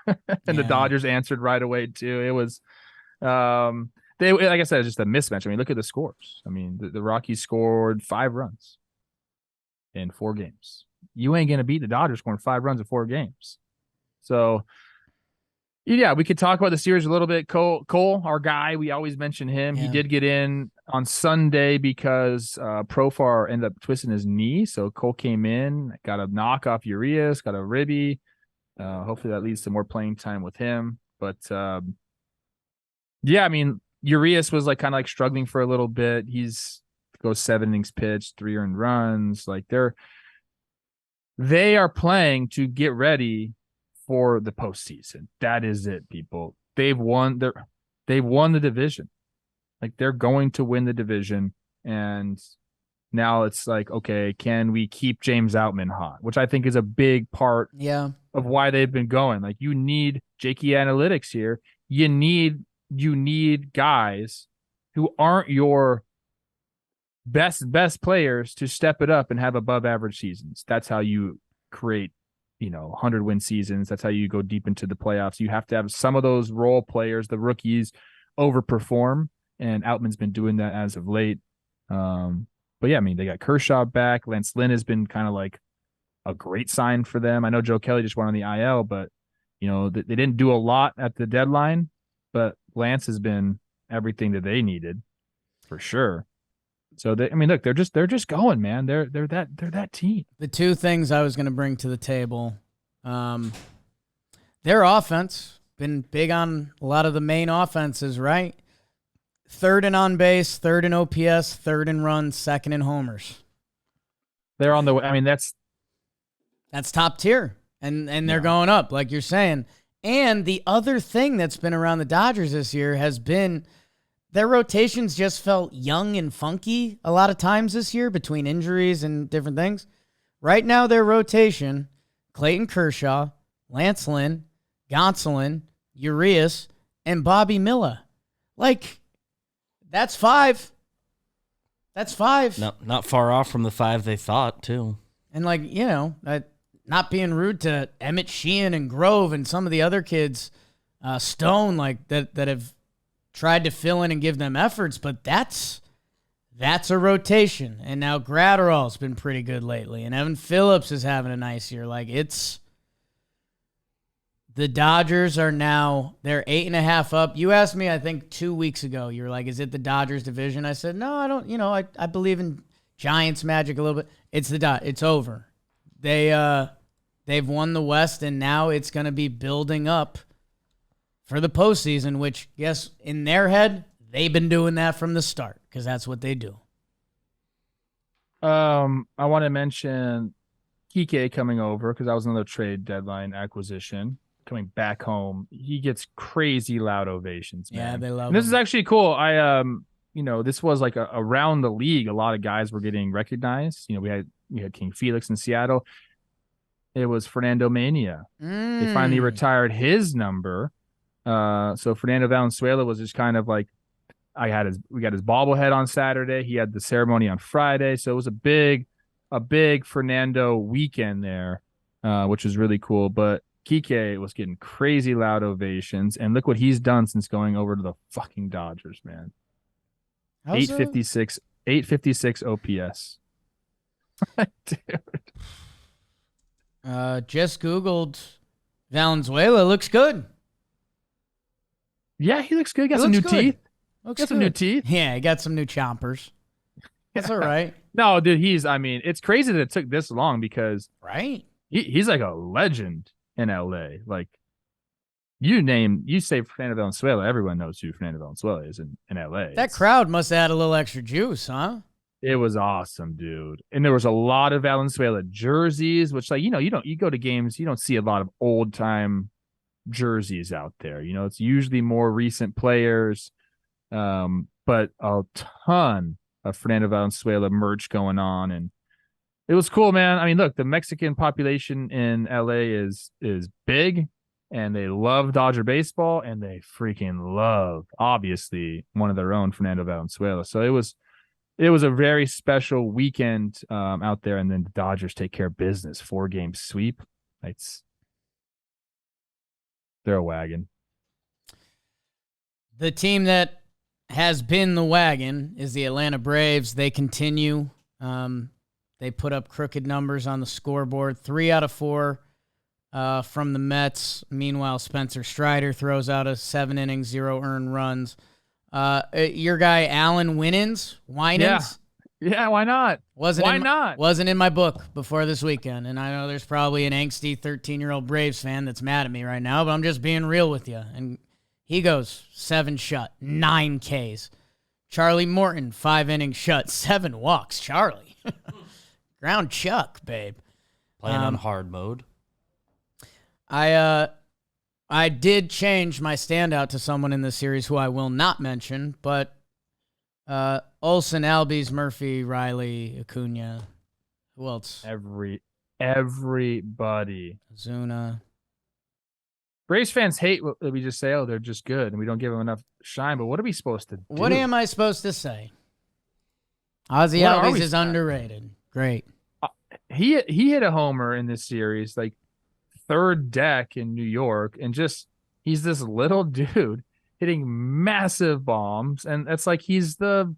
S2: And the Dodgers answered right away too. It was, they, like I said, it's just a mismatch. I mean, look at the scores. I mean, the Rockies scored 5 runs in 4 games. You ain't going to beat the Dodgers scoring 5 runs in 4 games. So, yeah, we could talk about the series a little bit. Cole, our guy, we always mention him. Yeah. He did get in on Sunday because Profar ended up twisting his knee. So Cole came in, got a knock off Urias, got a ribby. Hopefully that leads to more playing time with him. But, yeah, I mean, Urias was kind of struggling for a little bit. He's goes 7 innings pitched, 3 earned runs. They are playing to get ready for the postseason. That is it, people. They've won the division. They're going to win the division. And now it's okay, can we keep James Outman hot? Which I think is a big part of why they've been going. You need Jakey Analytics here. You need guys who aren't your best players to step it up and have above average seasons. That's how you create 100-win seasons. That's how you go deep into the playoffs. You have to have some of those role players, the rookies, overperform, and Outman's been doing that as of late. But yeah, I mean, they got Kershaw back. Lance Lynn has been kind of a great sign for them. I know Joe Kelly just went on the IL, but they didn't do a lot at the deadline, but Lance has been everything that they needed for sure. So look, they're just going, man. They're that team.
S1: The 2 things I was going to bring to the table, their offense been big on a lot of the main offenses, right? 3rd in on base, 3rd in OPS, 3rd in runs, 2nd in homers.
S2: They're on the way. I mean, that's
S1: top tier, and they're going up, like you're saying. And the other thing that's been around the Dodgers this year has been their rotations just felt young and funky a lot of times this year between injuries and different things. Right now, their rotation, Clayton Kershaw, Lance Lynn, Gonsolin, Urias, and Bobby Miller. That's 5. That's 5.
S3: No, not far off from the 5 they thought, too.
S1: And, not being rude to Emmett Sheehan and Grove and some of the other kids, Stone, that have tried to fill in and give them efforts, but that's a rotation. And now Gratterall's been pretty good lately, and Evan Phillips is having a nice year. The Dodgers are now, they're 8.5 up. You asked me, I think 2 weeks ago, you were like, is it the Dodgers division? I said, no, I don't, I believe in Giants magic a little bit. It's over. They've won the West, and now it's going to be building up for the postseason, which, yes, in their head, they've been doing that from the start because that's what they do.
S2: I want to mention Kike coming over because that was another trade deadline acquisition. Coming back home, he gets crazy loud ovations, man.
S1: Yeah, they love
S2: him. This is actually cool. This was around the league. A lot of guys were getting recognized. We had King Felix in Seattle. It was Fernando Mania. They finally retired his number. So Fernando Valenzuela was just kind of we got his bobblehead on Saturday. He had the ceremony on Friday. So it was a big Fernando weekend there, which was really cool. But Kike was getting crazy loud ovations. And look what he's done since going over to the fucking Dodgers, man. 856 OPS. Dude.
S1: Just Googled Valenzuela. Looks good.
S2: Yeah, he looks good. He got some new teeth.
S1: Some
S2: new teeth.
S1: Yeah, he got some new chompers. That's all right.
S2: No, dude, it's crazy that it took this long because he's like a legend in LA. You say Fernando Valenzuela, everyone knows who Fernando Valenzuela is in LA.
S1: That crowd must have had a little extra juice, huh?
S2: It was awesome, dude. And there was a lot of Valenzuela jerseys, which you go to games, you don't see a lot of old time jerseys out there. It's usually more recent players, but a ton of Fernando Valenzuela merch going on, and it was cool, man. Look, the Mexican population in LA is big, and they love Dodger baseball, and they freaking love, obviously, one of their own, Fernando Valenzuela. So it was it was a very special weekend out there, and then the Dodgers take care of business. 4-game sweep. They're a wagon.
S1: The team that has been the wagon is the Atlanta Braves. They continue. They put up crooked numbers on the scoreboard. 3 out of 4 from the Mets. Meanwhile, Spencer Strider throws out a 7 innings, 0 earned runs. Your guy, Alan Winans?
S2: Yeah, why not?
S1: Wasn't in my book before this weekend, and I know there's probably an angsty 13-year-old Braves fan that's mad at me right now, but I'm just being real with you. And he goes 7 shut, 9 Ks. Charlie Morton, 5 innings shut, 7 walks. Charlie. Ground chuck, babe.
S3: Playing on hard mode.
S1: I did change my standout to someone in this series who I will not mention, but Olsen, Albies, Murphy, Riley, Acuna. Who else?
S2: Everybody.
S1: Zuna.
S2: Braves fans hate what we just say, they're just good, and we don't give them enough shine, but what are we supposed to do?
S1: What am I supposed to say? Ozzy Albies is underrated. Great.
S2: He hit a homer in this series, like third deck in New York, and he's this little dude hitting massive bombs, and that's like he's the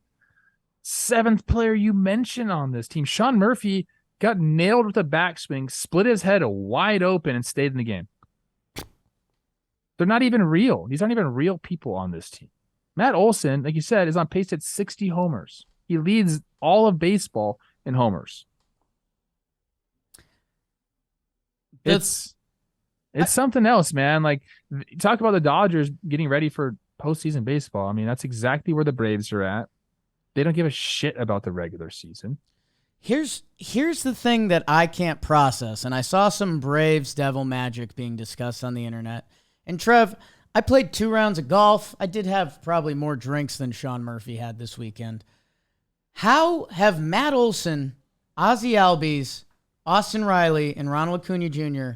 S2: 7th player you mention on this team. Sean Murphy got nailed with a backswing, split his head wide open, and stayed in the game. They're not even real. These aren't even real people on this team. Matt Olson, like you said, is on pace at 60 homers. He leads all of baseball in homers. It's something else, man. Like, talk about the Dodgers getting ready for postseason baseball. I mean, that's exactly where the Braves are at. They don't give a shit about the regular season.
S1: Here's the thing that I can't process, and I saw some Braves Devil Magic being discussed on the internet. And Trev, I played 2 rounds of golf. I did have probably more drinks than Sean Murphy had this weekend. How have Matt Olson, Ozzy Albies, Austin Riley, and Ronald Acuna Jr.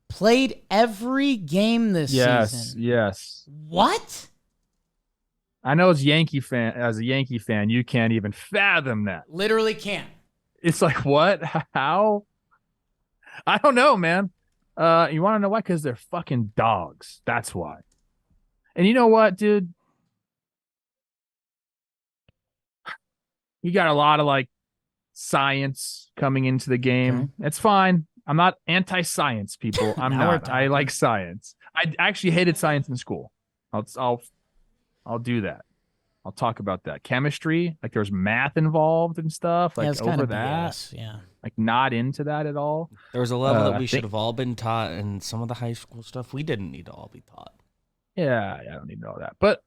S1: played every game this season?
S2: Yes.
S1: What?
S2: I know as a Yankee fan, you can't even fathom that.
S1: Literally can't.
S2: It's like, what? How? I don't know, man. You want to know why? Because they're fucking dogs. That's why. And you know what, dude? You got a lot of like science coming into the game. Okay. It's fine. I'm not anti-science, people. I'm not. I like science. I actually hated science in school. I'll do that. I'll talk about that. Chemistry, like there's math involved and stuff. Like over that.
S1: BS. Yeah.
S2: Like not into that at all.
S3: There was a level that we should have all been taught, and some of the high school stuff we didn't need to all be taught.
S2: Yeah, I don't need to know that. But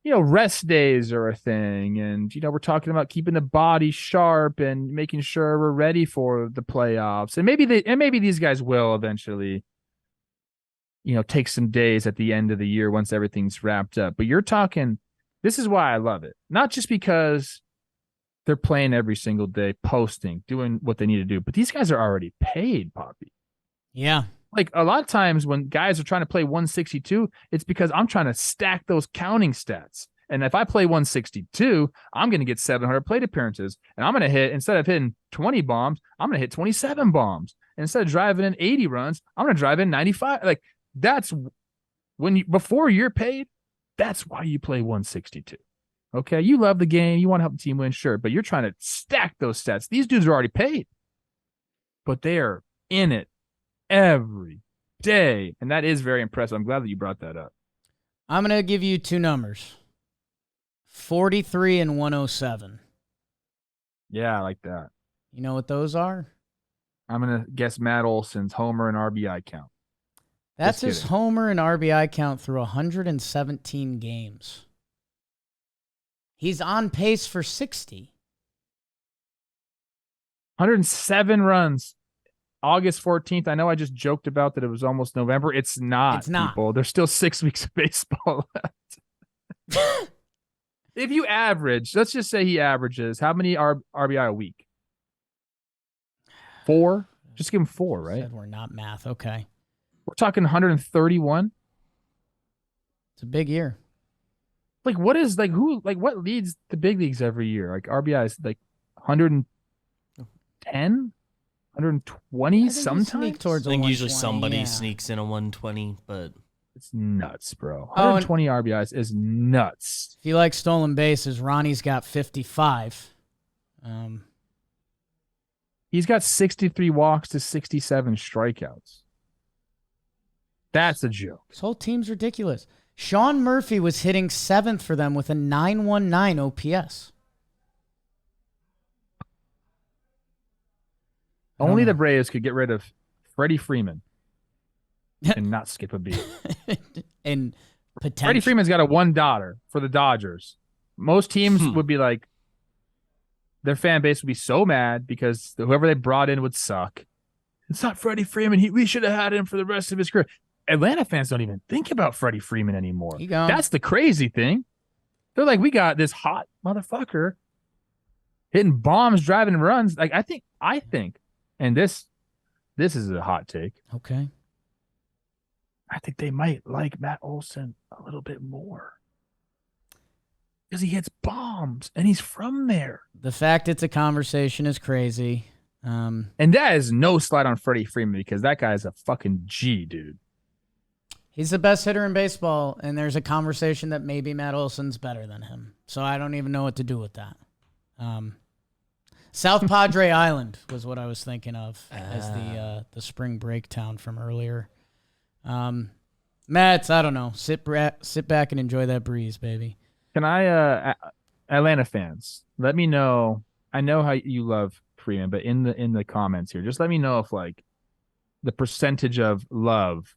S2: rest days are a thing, and we're talking about keeping the body sharp and making sure we're ready for the playoffs. And maybe these guys will eventually, take some days at the end of the year once everything's wrapped up. But you're talking, this is why I love it. Not just because they're playing every single day, posting, doing what they need to do, but these guys are already paid, Poppy.
S1: Yeah.
S2: Like a lot of times when guys are trying to play 162, it's because I'm trying to stack those counting stats. And if I play 162, I'm going to get 700 plate appearances. And I'm going to hit, instead of hitting 20 bombs, I'm going to hit 27 bombs. And instead of driving in 80 runs, I'm going to drive in 95. Like that's before you're paid, that's why you play 162. Okay. You love the game. You want to help the team win. Sure. But you're trying to stack those stats. These dudes are already paid, but they are in it every day. And that is very impressive. I'm glad that you brought that up.
S1: I'm going to give you 2 numbers. 43 and 107.
S2: Yeah, I like that.
S1: You know what those are?
S2: I'm going to guess Matt Olson's homer and RBI count.
S1: That's his homer and RBI count through 117 games. He's on pace for 60.
S2: 107 runs. August 14th. I know I just joked about that it was almost November. It's not. People. There's still 6 weeks of baseball left. If you average, let's just say he averages, how many RBI a week? 4? Just give him 4, right?
S1: Said we're not math. Okay.
S2: We're talking 131.
S1: It's a big year.
S2: like what is like who like what leads the big leagues every year? Like RBI is like 110, 120 sometimes.
S1: Towards
S3: I think usually
S1: 120,
S3: somebody
S1: yeah.
S3: sneaks in a 120, but
S2: It's nuts, bro.
S1: Oh,
S2: 120 RBIs is nuts.
S1: If you like stolen bases, Ronnie's got 55.
S2: He's got 63 walks to 67 strikeouts. That's a joke.
S1: This whole team's ridiculous. Sean Murphy was hitting 7th for them with a 919 OPS.
S2: Only the Braves could get rid of Freddie Freeman and not skip a beat.
S1: And
S2: Freddie Freeman's got a one daughter for the Dodgers. Most teams would be like, their fan base would be so mad because whoever they brought in would suck. It's not Freddie Freeman. We should have had him for the rest of his career. Atlanta fans don't even think about Freddie Freeman anymore. That's the crazy thing. They're like, we got this hot motherfucker hitting bombs, driving runs. Like I think, and this is a hot take.
S1: Okay.
S2: I think they might like Matt Olson a little bit more because he hits bombs and he's from there.
S1: The fact it's a conversation is crazy.
S2: And that is no slight on Freddie Freeman because that guy is a fucking G, dude.
S1: He's the best hitter in baseball, and there's a conversation that maybe Matt Olson's better than him. So I don't even know what to do with that. South Padre Island was what I was thinking of as the spring break town from earlier. Mets, I don't know. Sit back and enjoy that breeze, baby.
S2: Can I, Atlanta fans, let me know. I know how you love Freeman, but in the comments here, just let me know if like the percentage of love,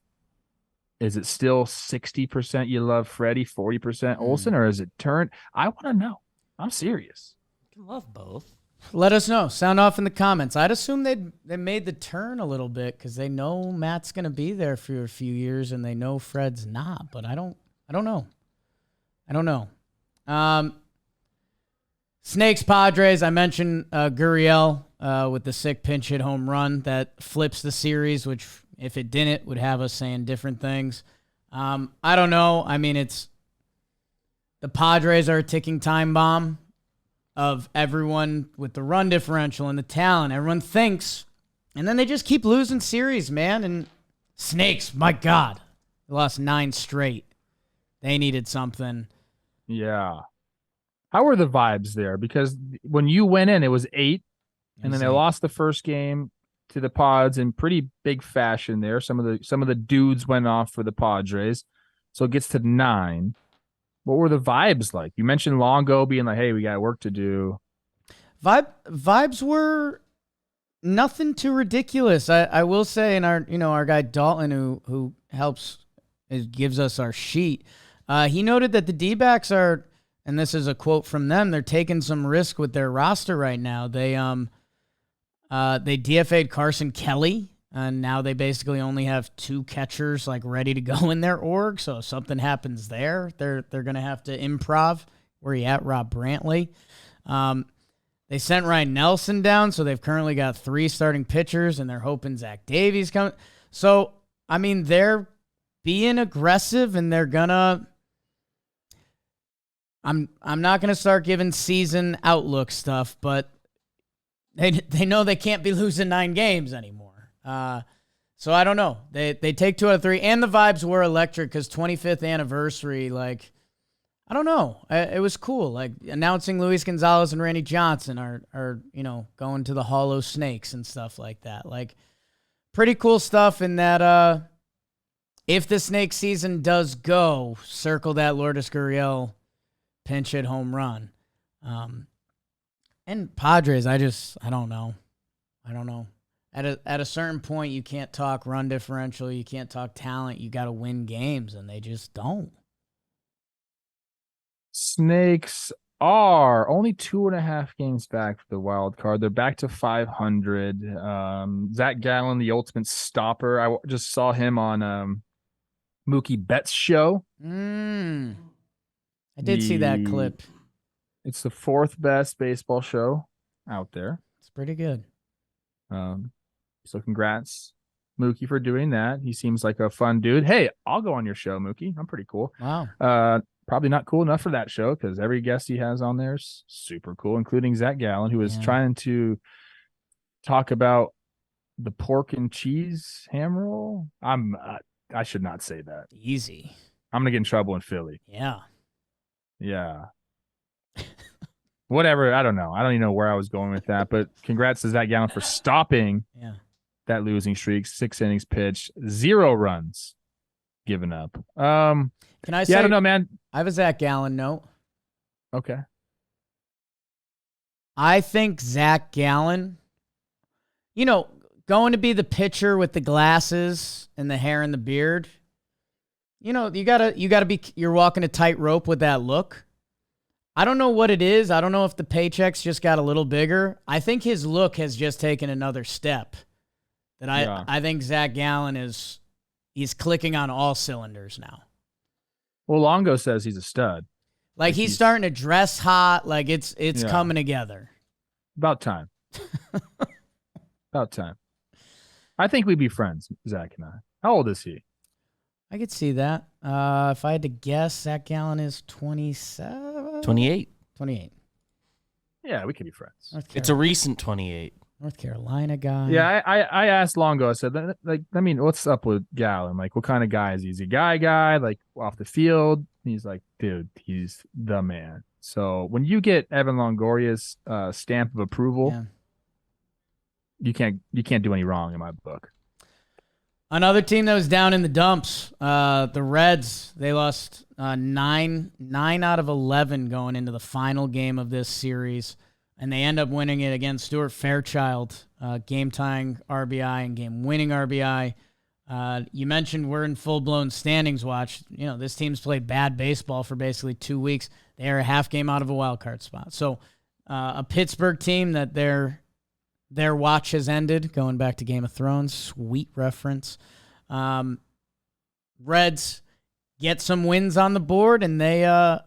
S2: is it still 60% you love Freddie, 40% Olson, or is it turned? I want to know. I'm serious.
S3: You can love both.
S1: Let us know. Sound off in the comments. I'd assume they made the turn a little bit because they know Matt's going to be there for a few years and they know Fred's not. But I don't know. Snakes Padres. I mentioned Gurriel with the sick pinch hit home run that flips the series, which if it didn't would have us saying different things. I don't know. I mean, it's the Padres are a ticking time bomb of everyone with the run differential and the talent. Everyone thinks, and then they just keep losing series, man. And Snakes, my God, they lost 9 straight. They needed something.
S2: Yeah. How were the vibes there? Because when you went in, it was 8, and then they lost the first game to the Pods in pretty big fashion there. Some of the dudes went off for the Padres, so it gets to 9. What were the vibes like? You mentioned Longo being like, "Hey, we got work to do."
S1: Vibes were nothing too ridiculous. I will say, and our guy Dalton who gives us our sheet. He noted that the DBacks are, and this is a quote from them, they're taking some risk with their roster right now. They DFA'd Carson Kelly, and now they basically only have 2 catchers like ready to go in their org. So if something happens there, they're gonna have to improv. Where you at, Rob Brantley? They sent Ryan Nelson down, so they've currently got 3 starting pitchers, and they're hoping Zach Davies coming. So I mean, they're being aggressive, and they're gonna. I'm not gonna start giving season outlook stuff, but they know they can't be losing 9 games anymore. So I don't know. They take 2 out of 3, and the vibes were electric because 25th anniversary. Like, I don't know. It was cool. Like announcing Luis Gonzalez and Randy Johnson are going to the Hollow Snakes and stuff like that. Like, pretty cool stuff. In that, if the Snake season does go, circle that Lourdes Gurriel pinch hit home run. And Padres, I don't know. At a certain point, you can't talk run differential. You can't talk talent. You got to win games, and they just don't.
S2: Snakes are only 2.5 games back for the wild card. They're back to 500. Zach Gallen, the ultimate stopper. I just saw him on Mookie Betts' show.
S1: I did see that clip.
S2: It's the 4th best baseball show out there.
S1: It's pretty good.
S2: So congrats, Mookie for doing that. He seems like a fun dude. Hey, I'll go on your show, Mookie. I'm pretty cool.
S1: Wow.
S2: Probably not cool enough for that show because every guest he has on there is super cool, including Zach Gallen, who is trying to talk about the pork and cheese ham roll. I should not say that.
S1: Easy.
S2: I'm gonna get in trouble in Philly.
S1: Yeah.
S2: Whatever. I don't know. I don't even know where I was going with that. But congrats to Zach Gallen for stopping that losing streak. 6 innings pitched, 0 runs given up.
S1: Can I say?
S2: I don't know, man.
S1: I have a Zach Gallen note.
S2: Okay.
S1: I think Zach Gallen, going to be the pitcher with the glasses and the hair and the beard. You gotta be. You're walking a tightrope with that look. I don't know what it is. I don't know if the paychecks just got a little bigger. I think his look has just taken another step. I think Zach Gallen he's clicking on all cylinders now.
S2: Well, Longo says he's a stud.
S1: Like he's starting to dress hot. Like it's coming together.
S2: About time. About time. I think we'd be friends, Zach and I. How old is he?
S1: I could see that. If I had to guess, Zach Gallen is 27?
S3: 28.
S1: 28.
S2: Yeah, we could be friends.
S3: It's a recent 28.
S1: North Carolina guy.
S2: Yeah, I asked Longo. I said, what's up with Gallen? Like, what kind of guy is he? Is he a guy, like off the field? And he's like, dude, he's the man. So when you get Evan Longoria's stamp of approval, you can't do any wrong in my book.
S1: Another team that was down in the dumps, the Reds. They lost 9 out of 11 going into the final game of this series, and they end up winning it against Stuart Fairchild, game-tying RBI and game-winning RBI. You mentioned we're in full-blown standings watch. This team's played bad baseball for basically 2 weeks. They are a half game out of a wild card spot. So a Pittsburgh team that their watch has ended, going back to Game of Thrones. Sweet reference. Reds get some wins on the board, and they, I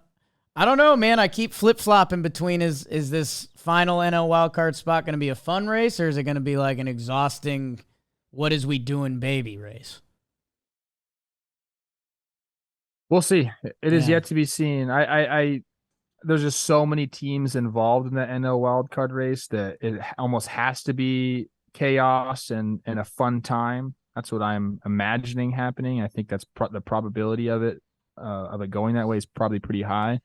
S1: don't know, man. I keep flip-flopping between is this final NL wildcard spot going to be a fun race, or is it going to be like an exhausting, what is we doing baby race?
S2: We'll see. It is yet to be seen. There's just so many teams involved in the NL wildcard race that it almost has to be chaos and a fun time. That's what I'm imagining happening. I think that's the probability of it going that way is probably pretty high.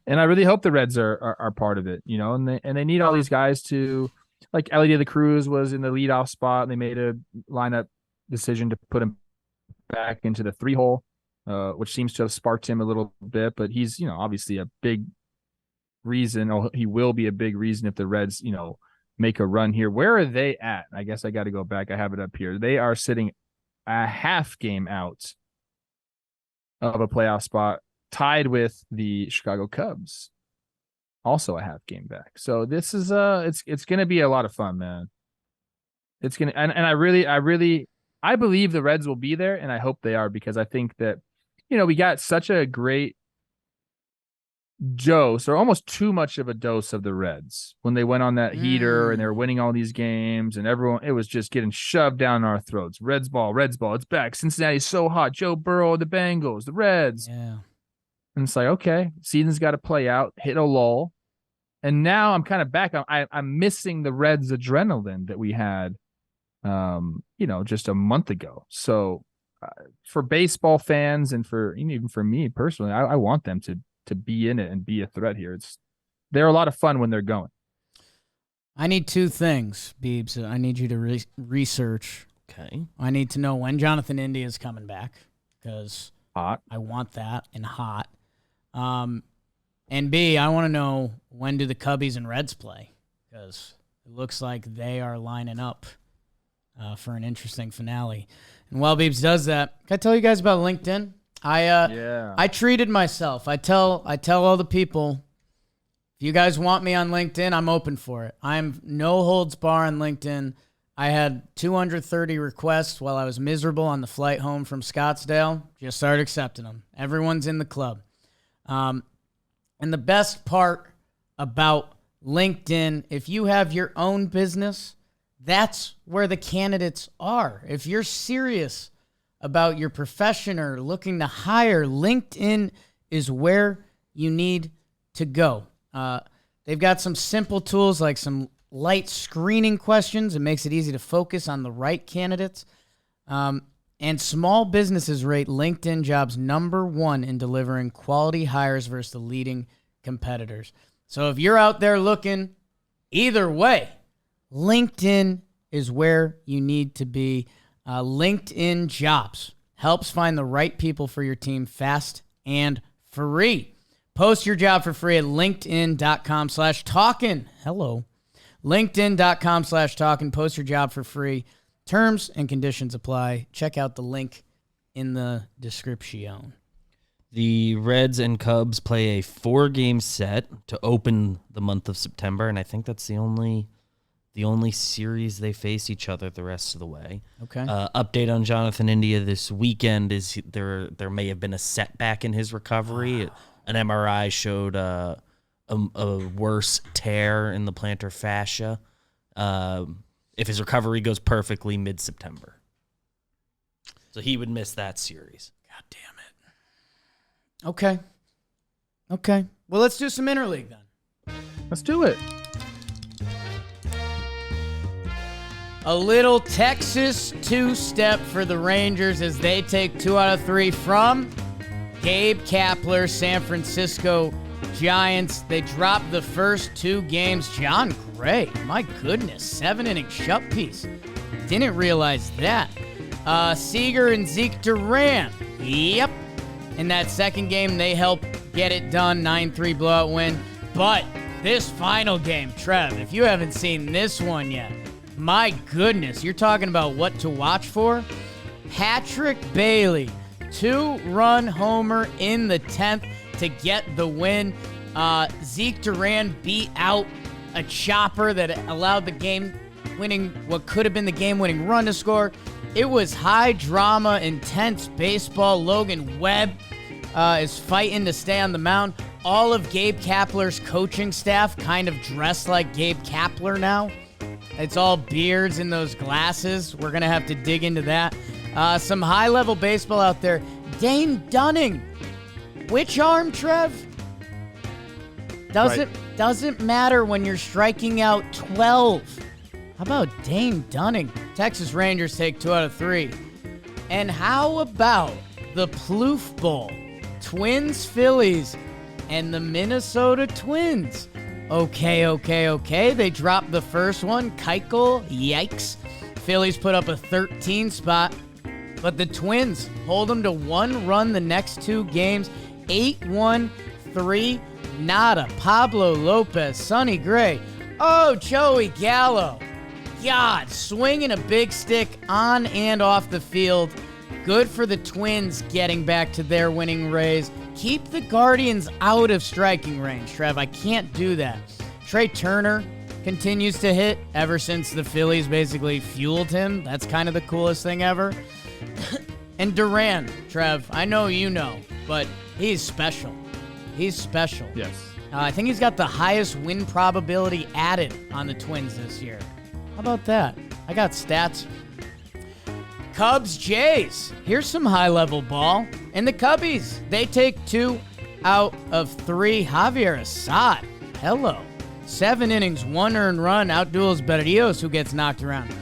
S2: And I really hope the Reds are part of it, and they need all these guys to, like Ellie De La Cruz was in the leadoff spot, and they made a lineup decision to put him back into the 3-hole, which seems to have sparked him a little bit, but he's, obviously a big reason, or he will be a big reason if the Reds, make a run here. Where are they at? I guess I got to go back. I have it up here. They are sitting a half game out of a playoff spot, tied with the Chicago Cubs, also a half game back. So this is it's going to be a lot of fun, man. It's going to, and I believe the Reds will be there, and I hope they are, because I think that, we got such a great dose, or almost too much of a dose, of the Reds when they went on that heater and they were winning all these games, and it was just getting shoved down our throats. Reds ball, it's back. Cincinnati's so hot. Joe Burrow, the Bengals, the Reds.
S1: Yeah.
S2: And it's like, okay, season's got to play out, hit a lull. And now I'm kind of back. I'm missing the Reds adrenaline that we had, just a month ago. So for baseball fans, and even for me personally, I want them to be in it and be a threat here. They're a lot of fun when they're going.
S1: I need 2 things, Beebs. I need you to research.
S3: Okay.
S1: I need to know when Jonathan India is coming back, because
S2: hot.
S1: I want that, and hot. And B, I want to know, when do the Cubbies and Reds play, because it looks like they are lining up for an interesting finale. And while Beebs does that, can I tell you guys about LinkedIn? I treated myself. I tell all the people, if you guys want me on LinkedIn, I'm open for it. I'm no holds bar on LinkedIn. I had 230 requests while I was miserable on the flight home from Scottsdale. Just started accepting them. Everyone's in the club. And the best part about LinkedIn, if you have your own business, that's where the candidates are. If you're serious about your profession or looking to hire, LinkedIn is where you need to go. They've got some simple tools like some light screening questions. It makes it easy to focus on the right candidates. And small businesses rate LinkedIn jobs #1 in delivering quality hires versus the leading competitors. So if you're out there looking, either way, LinkedIn is where you need to be. LinkedIn Jobs helps find the right people for your team fast and free. Post your job for free at linkedin.com/talkin. Hello. LinkedIn.com/talkin. Post your job for free. Terms and conditions apply. Check out the link in the description.
S3: The Reds and Cubs play a 4-game set to open the month of September, and I think that's the only series they face each other the rest of the way.
S1: Okay.
S3: Update on Jonathan India this weekend is there may have been a setback in his recovery. An MRI showed a worse tear in the plantar fascia. If his recovery goes perfectly, mid-September. So he would miss that series.
S1: God damn it. Okay. Well, let's do some interleague then.
S2: Let's do it.
S1: A little Texas two-step for the Rangers as they take 2 out of 3 from Gabe Kapler, San Francisco Giants. They dropped the first 2 games. John Gray, my goodness, 7-inning shut piece. Didn't realize that. Seager and Zeke Duran. Yep. In that second game, they helped get it done. 9-3 blowout win. But this final game, Trev, if you haven't seen this one yet, my goodness, you're talking about what to watch for? Patrick Bailey, 2-run homer in the 10th to get the win. Zeke Duran beat out a chopper that allowed the game-winning, what could have been the game-winning run to score. It was high drama, intense baseball. Logan Webb is fighting to stay on the mound. All of Gabe Kapler's coaching staff kind of dressed like Gabe Kapler now. It's all beards in those glasses. We're going to have to dig into that. Some high-level baseball out there. Dane Dunning. Which arm, Trev? Doesn't matter when you're striking out 12. How about Dane Dunning? Texas Rangers take 2 out of 3. And how about the Plouffe Bowl? Twins, Phillies, and the Minnesota Twins. Okay. They dropped the first one. Keuchel, yikes. Phillies put up a 13 spot. But the Twins hold them to 1 run the next 2 games. 8-1, 3 nada. Pablo Lopez, Sonny Gray. Oh, Joey Gallo. God, swinging a big stick on and off the field. Good for the Twins getting back to their winning ways. Keep the Guardians out of striking range, Trev. I can't do that. Trey Turner continues to hit ever since the Phillies basically fueled him. That's kind of the coolest thing ever. And Duran, Trev, I know you know, but he's special. He's special.
S2: Yes.
S1: I think he's got the highest win probability added on the Twins this year. How about that? I got stats. Cubs, Jays. Here's some high-level ball. And the Cubbies, they take 2 out of 3. Javier Assad, hello. 7 innings, 1 earned run, outduels Berrios, who gets knocked around.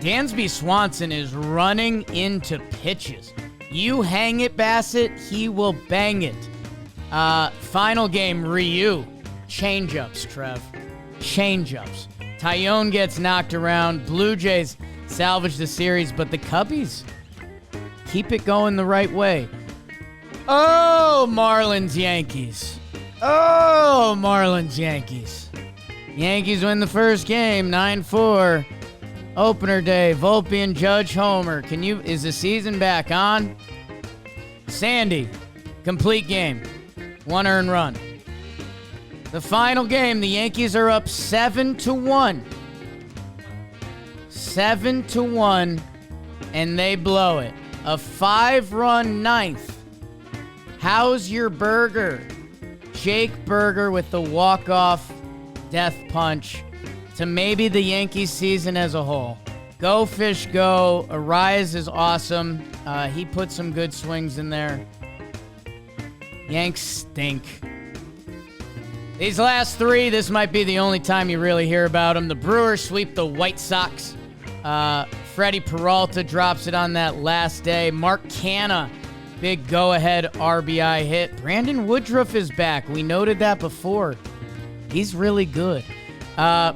S1: Dansby Swanson is running into pitches. You hang it, Bassett, he will bang it. Final game, Ryu. Change-ups, Trev. Change-ups. Tyone gets knocked around. Blue Jays salvage the series, but the Cubbies keep it going the right way. Oh, Marlins, Yankees. Oh, Marlins, Yankees. Yankees win the first game, 9-4. Opener day, Volpe and Judge homer. Is the season back on? Sandy, complete game. 1 earned run. The final game, the Yankees are up 7-1. 7-1, and they blow it. A 5-run 9th. How's your burger? Jake Berger with the walk-off death punch. to maybe the Yankees season as a whole. Go, Fish, go. Arias is awesome. He put some good swings in there. Yanks stink. These last three, this might be the only time you really hear about them. The Brewers sweep the White Sox. Freddie Peralta drops it on that last day. Mark Canha, big go-ahead RBI hit. Brandon Woodruff is back. We noted that before. He's really good.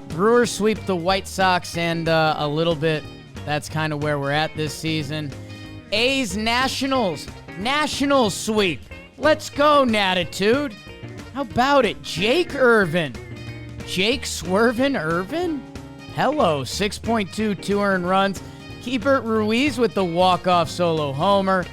S1: Brewers sweep the White Sox, and a little bit, that's kind of where we're at this season. A's Nationals sweep. Let's go, Natitude. How about it? Jake Irvin. Jake Swervin Irvin? Hello, 6.2, 2 earned runs. Keibert Ruiz with the walk-off solo homer.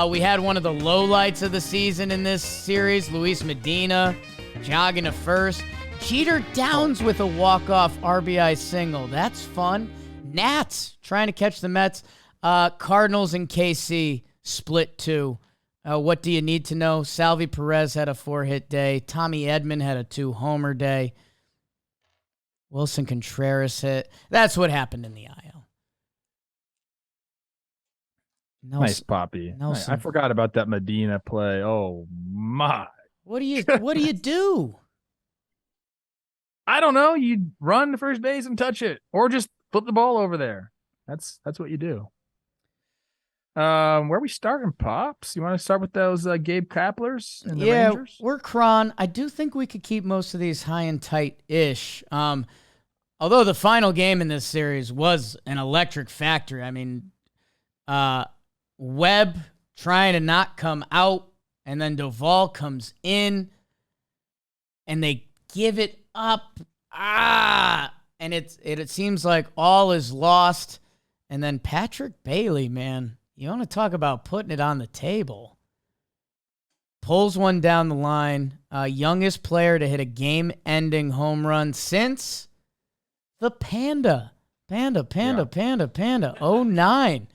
S1: We had one of the lowlights of the season in this series, Luis Medina jogging to first. Jeter Downs with a walk-off RBI single. That's fun. Nats trying to catch the Mets. Cardinals and KC split 2. What do you need to know? Salvi Perez had a 4-hit day. Tommy Edman had a 2-homer day. Wilson Contreras hit. That's what happened in the IL.
S2: Nice, Poppy. I forgot about that Medina play. Oh, my.
S1: What do you do?
S2: I don't know. You run to first base and touch it, or just flip the ball over there. That's what you do. Where are we starting, Pops? You want to start with those Gabe Kaplers and the Rangers?
S1: We're Cron. I do think we could keep most of these high and tight-ish. Although the final game in this series was an electric factory. I mean, Webb trying to not come out, and then Duvall comes in, and they give it up. And it seems like all is lost. And then Patrick Bailey, man, you want to talk about putting it on the table. Pulls one down the line. Youngest player to hit a game-ending home run since the Panda. Panda. 09.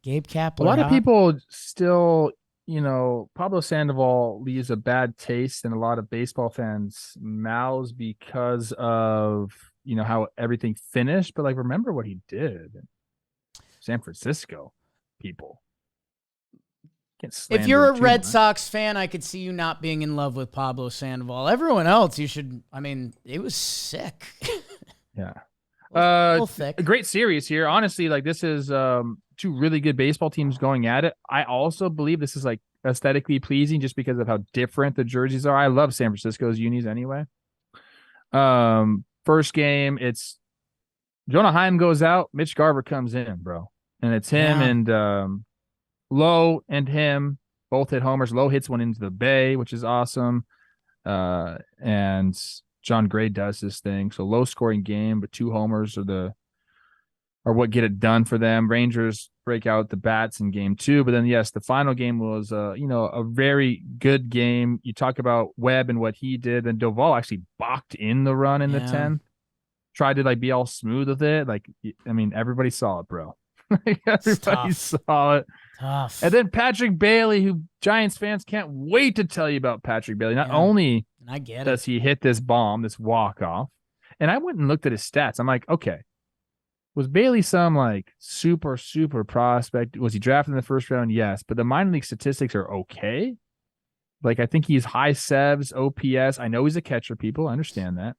S1: Gabe Kapler.
S2: A lot of people still, Pablo Sandoval leaves a bad taste in a lot of baseball fans' mouths because of, how everything finished. But, remember what he did in San Francisco, people.
S1: If you're a Red Sox fan, I could see you not being in love with Pablo Sandoval. Everyone else, you should, it was sick.
S2: Yeah.
S1: Thick.
S2: A great series here. Honestly, this is two really good baseball teams going at it. I also believe this is aesthetically pleasing just because of how different the jerseys are. I love San Francisco's unis anyway. First game, it's Jonah Heim goes out, Mitch Garver comes in, bro. And it's him and Lowe and him both hit homers. Lowe hits one into the bay, which is awesome. And John Gray does this thing. So low scoring game, but 2 homers are what get it done for them. Rangers break out the bats in game 2. But then, yes, the final game was, a very good game. You talk about Webb and what he did. And Duvall actually balked in the run in the 10th. Tried to, be all smooth with it. Everybody saw it, bro. Everybody saw it.
S1: Tough.
S2: And then Patrick Bailey, who Giants fans can't wait to tell you about Patrick Bailey. Not only does he hit this bomb, this walk-off, and I went and looked at his stats. I'm like, okay, was Bailey some super, super prospect? Was he drafted in the first round? Yes. But the minor league statistics are okay. I think he's high sevs, OPS. I know he's a catcher, people. I understand that.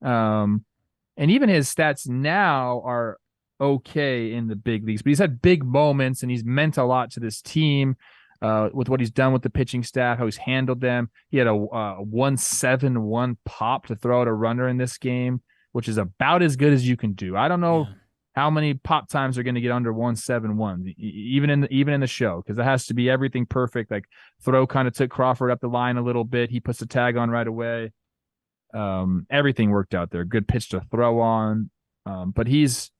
S2: And even his stats now are okay in the big leagues, but he's had big moments and he's meant a lot to this team with what he's done with the pitching staff, how he's handled them. He had a 1-7-1 pop to throw out a runner in this game, which is about as good as you can do. I don't know how many pop times are going to get under 1-7-1, even in the show, because it has to be everything perfect. Throw kind of took Crawford up the line a little bit. He puts the tag on right away. Everything worked out there. Good pitch to throw on. But he's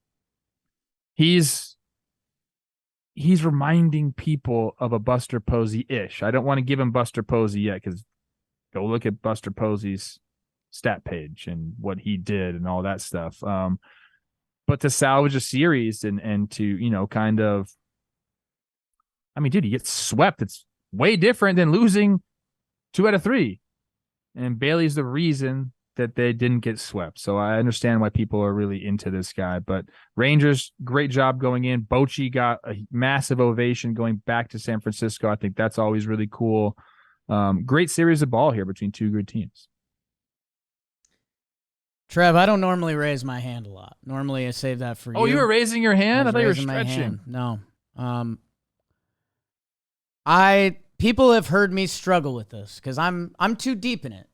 S2: reminding people of a Buster Posey-ish. I don't want to give him Buster Posey yet, because go look at Buster Posey's stat page and what he did and all that stuff. But to salvage a series and to, kind of, dude, he gets swept. It's way different than losing 2 out of 3. And Bailey's the reason that they didn't get swept. So I understand why people are really into this guy. But Rangers, great job going in. Bochy got a massive ovation going back to San Francisco. I think that's always really cool. Great series of ball here between two good teams.
S1: Trev, I don't normally raise my hand a lot. Normally I save that for you.
S2: Oh, you were raising your hand? I thought you were stretching.
S1: No. People have heard me struggle with this because I'm too deep in it.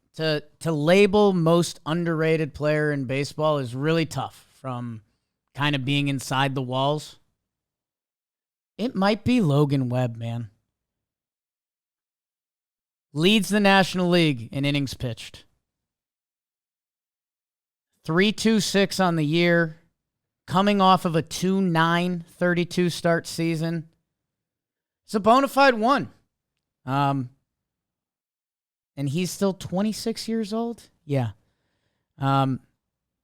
S1: To label most underrated player in baseball is really tough from kind of being inside the walls. It might be Logan Webb, man. Leads the National League in innings pitched. 3.26 on the year, coming off of a 2.9 32 start season. It's a bona fide one. And he's still 26 years old? Yeah.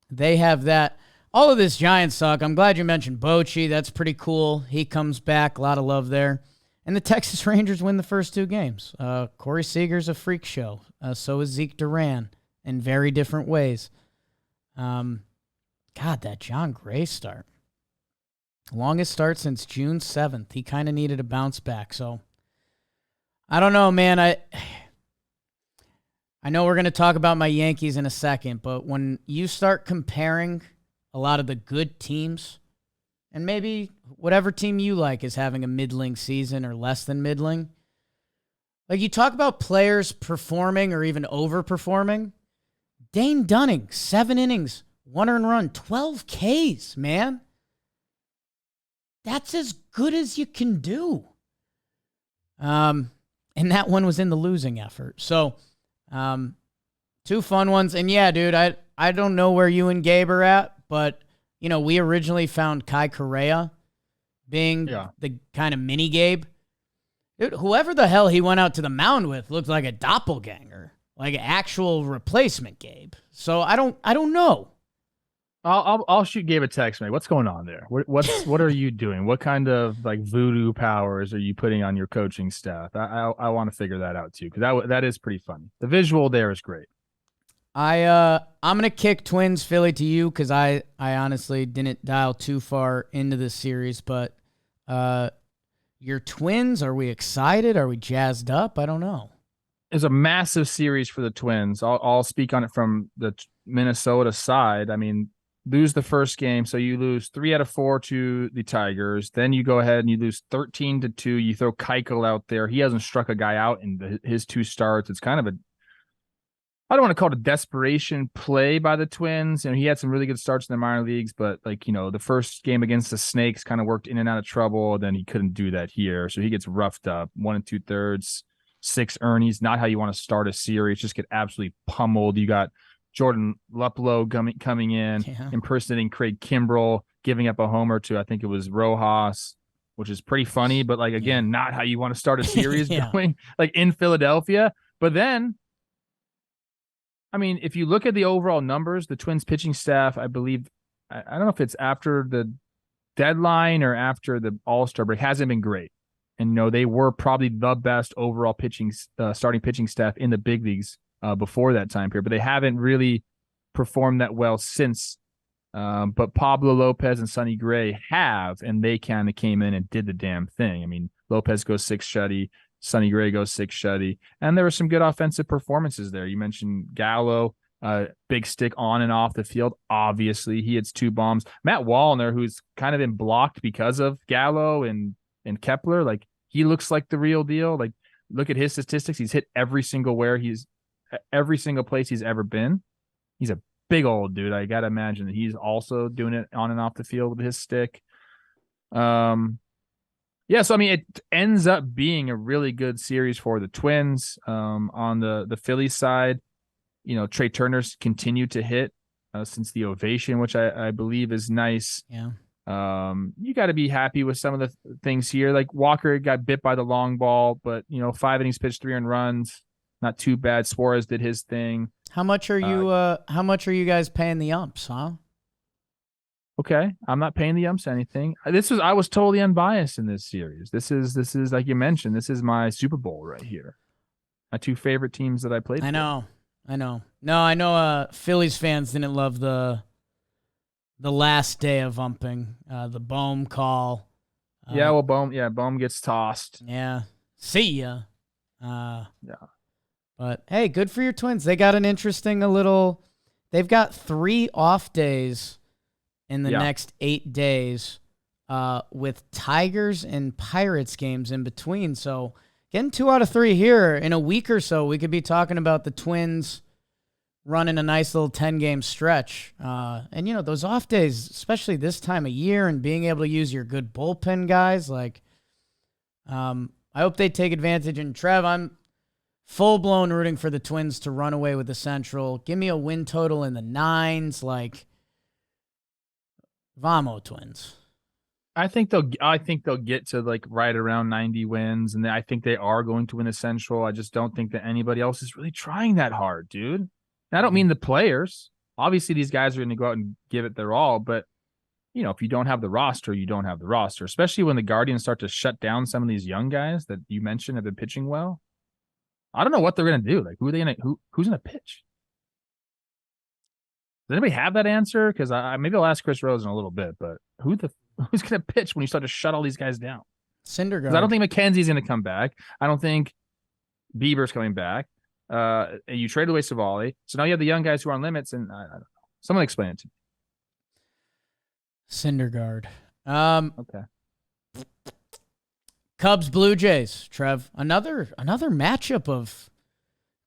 S1: They have that. All of this Giants suck. I'm glad you mentioned Bochy. That's pretty cool. He comes back. A lot of love there. And the Texas Rangers win the first two games. Corey Seager's a freak show. So is Zeke Duran in very different ways. God, that John Gray start. Longest start since June 7th. He kind of needed a bounce back. So, I don't know, man. I know we're going to talk about my Yankees in a second, but when you start comparing a lot of the good teams, and maybe whatever team you like is having a middling season or less than middling, like you talk about players performing or even overperforming, Dane Dunning, 7 innings, 1 earned run, 12 Ks, man. That's as good as you can do. And that one was in the losing effort. So, two fun ones. And yeah, dude, I don't know where you and Gabe are at, but, you know, we originally found Kai Correa being the kind of mini Gabe. Dude, whoever the hell he went out to the mound with looked like a doppelganger, like an actual replacement Gabe. So I don't know.
S2: I'll shoot Gabe a text, mate. What's going on there? What are you doing? What kind of like voodoo powers are you putting on your coaching staff? I want to figure that out too, because that is pretty funny. The visual there is great.
S1: I'm gonna kick Twins Philly to you because I honestly didn't dial too far into this series, but your Twins, are we excited? Are we jazzed up? I don't know.
S2: It's a massive series for the Twins. I'll speak on it from the Minnesota side. I mean, lose the first game, so you lose 3 out of 4 to the Tigers. Then you go ahead and you lose 13-2. You throw Keuchel out there. He hasn't struck a guy out in his 2 starts. It's kind of I don't want to call it a desperation play by the Twins. You know, he had some really good starts in the minor leagues, but like, you know, the first game against the Snakes kind of worked in and out of trouble. Then he couldn't do that here. So he gets roughed up 1 2/3, 6 earnings. Not how you want to start a series. Just get absolutely pummeled. You got Jordan Luplow coming in, impersonating Craig Kimbrell, giving up a homer to, I think it was Rojas, which is pretty funny, but like, again, not how you want to start a series going like in Philadelphia. But then, I mean, if you look at the overall numbers, the Twins pitching staff, I believe, I don't know if it's after the deadline or after the All-Star break, hasn't been great. And no, they were probably the best overall starting pitching staff in the big leagues before that time period, but they haven't really performed that well since. But Pablo Lopez and Sonny Gray have, and they kind of came in and did the damn thing. I mean, Lopez goes 6 shutty, Sonny Gray goes 6 shutty, and there were some good offensive performances there. You mentioned Gallo, big stick on and off the field. Obviously, he hits 2 bombs. Matt Wallner, who's kind of been blocked because of Gallo and Kepler, like he looks like the real deal. Like, look at his statistics. He's hit every single place he's ever been. He's a big old dude. I got to imagine that he's also doing it on and off the field with his stick. Yeah, so I mean, it ends up being a really good series for the Twins. On the Phillies side, you know, Trey Turner's continued to hit since the ovation, which I believe is nice.
S1: Yeah.
S2: You got to be happy with some of the things here. Like Walker got bit by the long ball, but you know, 5 innings pitched, 3 earned runs, not too bad. Suarez did his thing.
S1: How much are you guys paying the umps, huh?
S2: Okay, I'm not paying the umps anything. I was totally unbiased in this series. This is like you mentioned, this is my Super Bowl right here. My 2 favorite teams that I played for.
S1: I know. I know. No, I know Phillies fans didn't love the last day of umping, the Bohm call.
S2: Bohm gets tossed.
S1: Yeah. See ya.
S2: Yeah.
S1: But hey, good for your Twins. They got they've got 3 off days in the next 8 days, with Tigers and Pirates games in between. So getting 2 out of 3 here in a week or so, we could be talking about the Twins running a nice little 10-game stretch. And, those off days, especially this time of year and being able to use your good bullpen guys, I hope they take advantage. And, Trev, I'm full-blown rooting for the Twins to run away with the Central. Give me a win total in the 9s, Vamo Twins.
S2: I think they'll get to right around 90 wins, and I think they are going to win the Central. I just don't think that anybody else is really trying that hard, dude. And I don't mean the players. Obviously, these guys are going to go out and give it their all, but if you don't have the roster, you don't have the roster. Especially when the Guardians start to shut down some of these young guys that you mentioned have been pitching well. I don't know what they're going to do. Who's going to pitch? Does anybody have that answer? Because maybe I'll ask Chris Rose in a little bit, but who's going to pitch when you start to shut all these guys down?
S1: Syndergaard.
S2: I don't think McKenzie's going to come back. I don't think Bieber's coming back. You traded away Savali, so now you have the young guys who are on limits, and I don't know. Someone explain it to me.
S1: Syndergaard.
S2: Okay.
S1: Cubs, Blue Jays, Trev. Another matchup of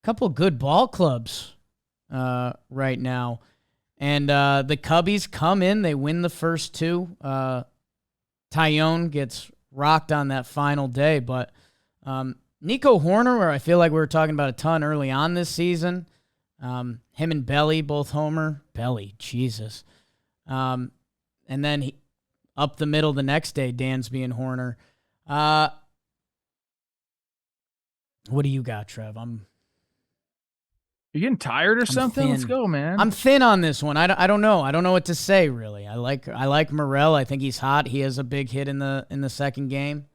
S1: a couple good ball clubs right now. And the Cubbies come in. They win the first 2. Tyone gets rocked on that final day. But Nico Horner, where I feel like we were talking about a ton early on this season, him and Belly, both homer. Belly, Jesus. And then up the middle the next day, Dansby and Horner. What do you got, Trev?
S2: You getting tired or something?
S1: Thin.
S2: Let's go, man.
S1: I'm thin on this one. I don't know. I don't know what to say, really. I like Morel. I think he's hot. He has a big hit in the second game.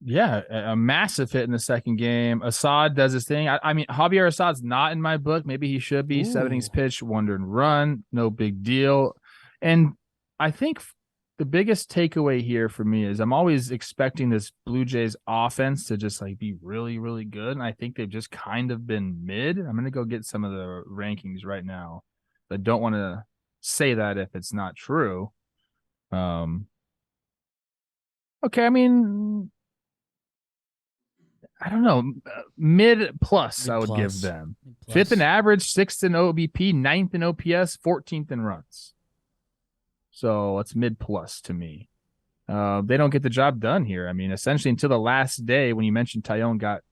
S2: Yeah, a massive hit in the second game. Assad does his thing. I mean, Javier Assad's not in my book. Maybe he should be. 7 innings pitch, 1 earned run. No big deal. And I think the biggest takeaway here for me is I'm always expecting this Blue Jays offense to just be really, really good. And I think they've just kind of been mid. I'm going to go get some of the rankings right now. I don't want to say that if it's not true. Okay. I mean, I don't know. Mid plus, I would give them. 5th in average, 6th in OBP, 9th in OPS, 14th in runs. So it's mid plus to me. They don't get the job done here. I mean, essentially until the last day when you mentioned Tyone got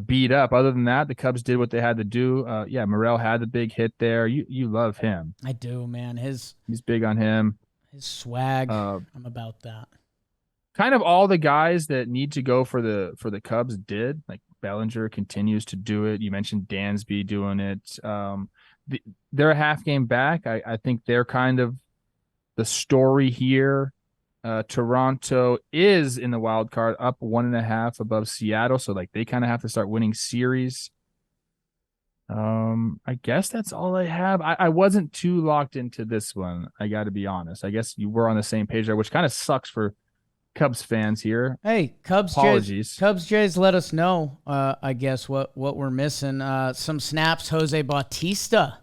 S2: beat up. Other than that, the Cubs did what they had to do. Morel had the big hit there. You love him.
S1: I do, man. He's
S2: big on him.
S1: His swag. I'm about that.
S2: Kind of all the guys that need to go for the Cubs did. Bellinger continues to do it. You mentioned Dansby doing it. They're a half game back. I think they're kind of the story here. Toronto is in the wild card, up 1.5 above Seattle. So they kind of have to start winning series. I guess that's all I have. I wasn't too locked into this one. I got to be honest. I guess you were on the same page there, which kind of sucks for Cubs fans here.
S1: Hey,
S2: apologies.
S1: Cubs Jays, let us know. I guess what we're missing. Some snaps. Jose Bautista.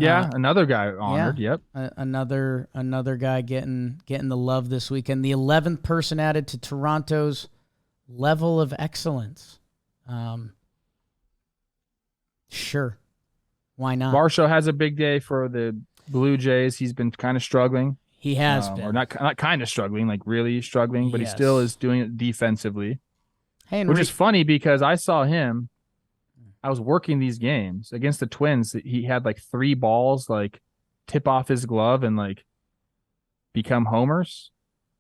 S2: Yeah, another guy honored.
S1: Yeah,
S2: yep.
S1: Another guy getting the love this weekend. The 11th person added to Toronto's level of excellence. Sure, why not?
S2: Varsho has a big day for the Blue Jays. He's been kind of struggling.
S1: He has been,
S2: or not kind of struggling, really struggling, but he still is doing it defensively.
S1: Hey,
S2: which is funny because I saw him. I was working these games against the Twins. He had 3 balls tip off his glove and become homers.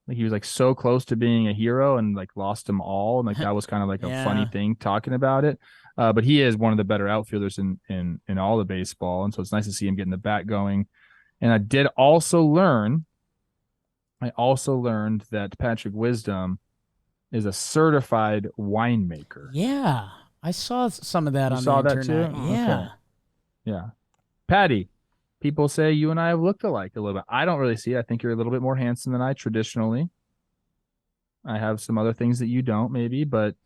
S2: He was so close to being a hero and lost them all. And that was kind of a funny thing talking about it. But he is one of the better outfielders in all of baseball. And so it's nice to see him getting the bat going. And I did also learn that Patrick Wisdom is a certified winemaker.
S1: Yeah. I saw some of that
S2: You
S1: on
S2: saw
S1: the
S2: that
S1: internet.
S2: too?
S1: Yeah.
S2: Okay. Yeah. Patty, people say you and I have looked alike a little bit. I don't really see it. I think you're a little bit more handsome than I traditionally. I have some other things that you don't, maybe, but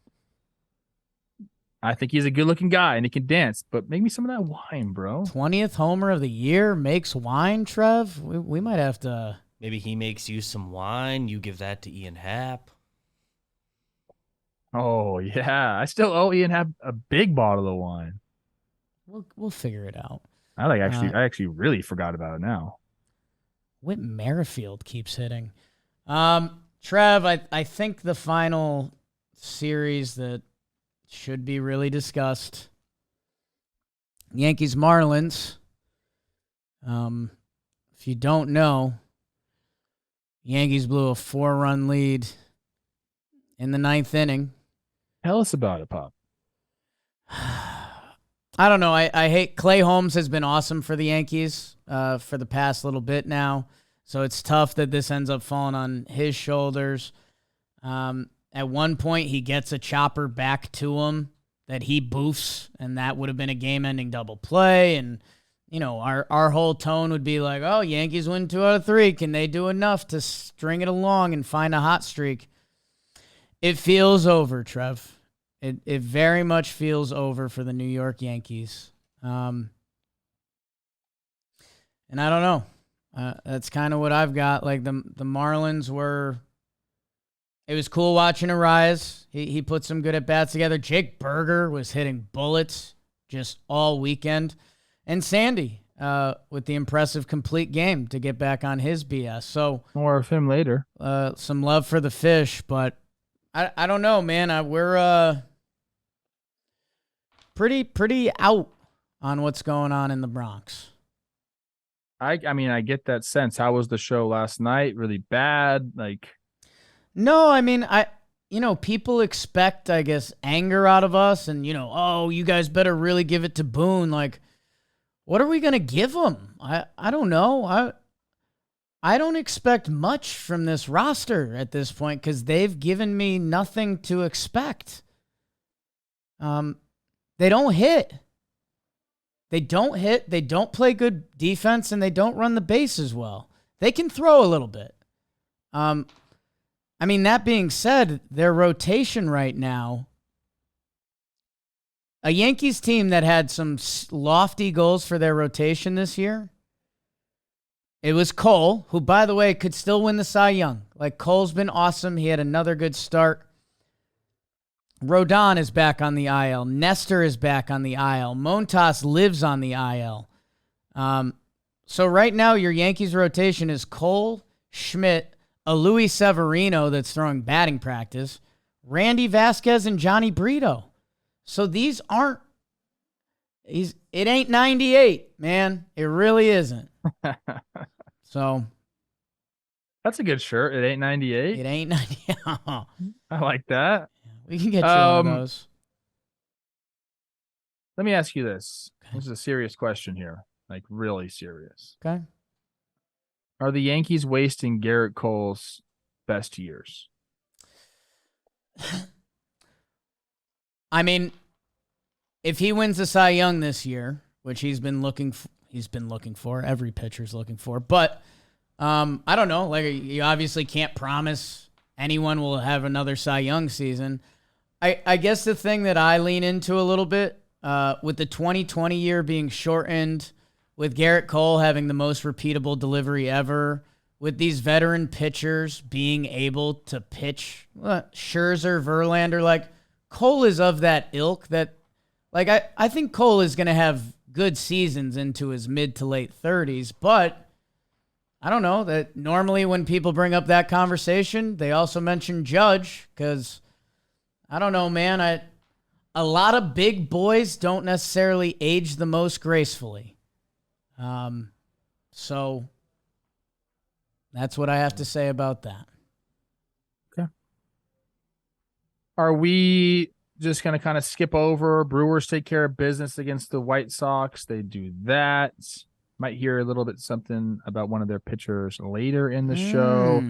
S2: I think he's a good-looking guy and he can dance. But make me some of that wine, bro.
S1: 20th homer of the year makes wine, Trev. We might have to.
S3: Maybe he makes you some wine. You give that to Ian Happ.
S2: Oh yeah, I still owe Ian Happ a big bottle of wine.
S1: We'll figure it out.
S2: I actually really forgot about it now.
S1: Whit Merrifield keeps hitting. Trev, I think the final series that should be really discussed, Yankees Marlins. If you don't know, Yankees blew a 4-run lead in the 9th inning.
S2: Tell us about it, Pop.
S1: I don't know. I hate Clay Holmes has been awesome for the Yankees for the past little bit now. So it's tough that this ends up falling on his shoulders. At one point, he gets a chopper back to him that he boofs, and that would have been a game-ending double play. And, you know, our whole tone would be like, oh, Yankees win 2 out of 3. Can they do enough to string it along and find a hot streak? It feels over, Trev. It very much feels over for the New York Yankees. And I don't know. That's kind of what I've got. Like the Marlins were, it was cool watching Arias. He put some good at-bats together. Jake Berger was hitting bullets just all weekend. And Sandy with the impressive complete game to get back on his BS. So
S2: more of him later.
S1: Some love for the fish, but I don't know, man. We're pretty out on what's going on in the Bronx.
S2: I mean, I get that sense. How was the show last night? Really bad? Like,
S1: no, I mean, people expect, I guess, anger out of us and, oh, you guys better really give it to Boone. Like, what are we going to give him? I don't know. I don't expect much from this roster at this point because they've given me nothing to expect. They don't hit. They don't play good defense, and they don't run the bases well. They can throw a little bit. I mean, that being said, their rotation right now, a Yankees team that had some lofty goals for their rotation this year, it was Cole, who, by the way, could still win the Cy Young. Like, Cole's been awesome. He had another good start. Rodon is back on the IL. Nestor is back on the IL. Montas lives on the IL. So right now, your Yankees rotation is Cole, Schmidt, a Luis Severino that's throwing batting practice, Randy Vasquez, and Johnny Brito. So these aren't... it ain't 98, man. It really isn't. So...
S2: that's a good shirt. It ain't 98.
S1: It ain't 98.
S2: I like that.
S1: We can get you one of those.
S2: Let me ask you this.
S1: Okay.
S2: This is a serious question here. Like, really serious.
S1: Okay.
S2: Are the Yankees wasting Garrett Cole's best years?
S1: I mean, if he wins the Cy Young this year, which he's been looking for, every pitcher's looking for, but I don't know. Like, you obviously can't promise anyone will have another Cy Young season. I guess the thing that I lean into a little bit, with the 2020 year being shortened, with Garrett Cole having the most repeatable delivery ever, with these veteran pitchers being able to pitch, Scherzer, Verlander, like, Cole is of that ilk that, like, I think Cole is going to have good seasons into his mid to late 30s, but I don't know that normally when people bring up that conversation, they also mention Judge because I don't know, man. A lot of big boys don't necessarily age the most gracefully. So that's what I have to say about that.
S2: Okay. Are we just going to kind of skip over Brewers take care of business against the White Sox? They do that. Might hear a little bit something about one of their pitchers later in the show.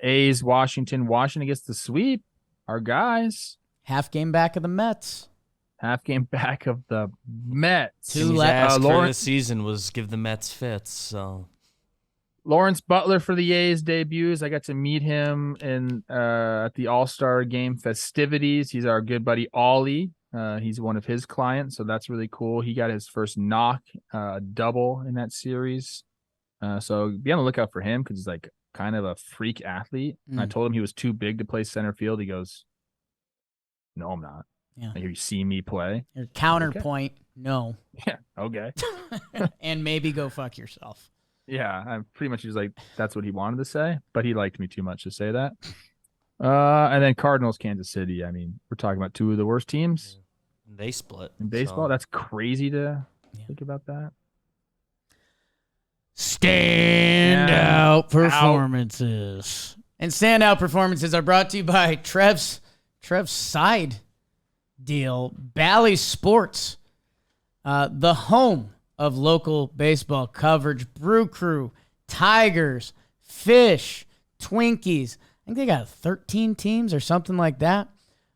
S2: A's, Washington gets the sweep. Our guys.
S1: Half game back of the Mets.
S2: half game back of the Mets.
S3: His ask for this season was give the Mets fits. So
S2: Lawrence Butler for the A's debuts. I got to meet him in at the All-Star Game festivities. He's our good buddy Ollie. He's one of his clients, so that's really cool. He got his first knock, double in that series. So be on the lookout for him because he's like kind of a freak athlete. I told him he was too big to play center field. He goes, "No, I'm not."
S1: Yeah.
S2: Like, you see me play.
S1: Your counterpoint, no.
S2: Yeah. Okay.
S1: And maybe go fuck yourself.
S2: Yeah, I'm pretty much just like that's what he wanted to say, but he liked me too much to say that. And then Cardinals, Kansas City. I mean, we're talking about two of the worst teams.
S3: They split
S2: in baseball. So. That's crazy to think about that.
S1: Standout performances. And standout performances are brought to you by Trev's side deal, Bally Sports, the home of local baseball coverage. Brew Crew, Tigers, Fish, Twinkies. I think they got 13 teams or something like that.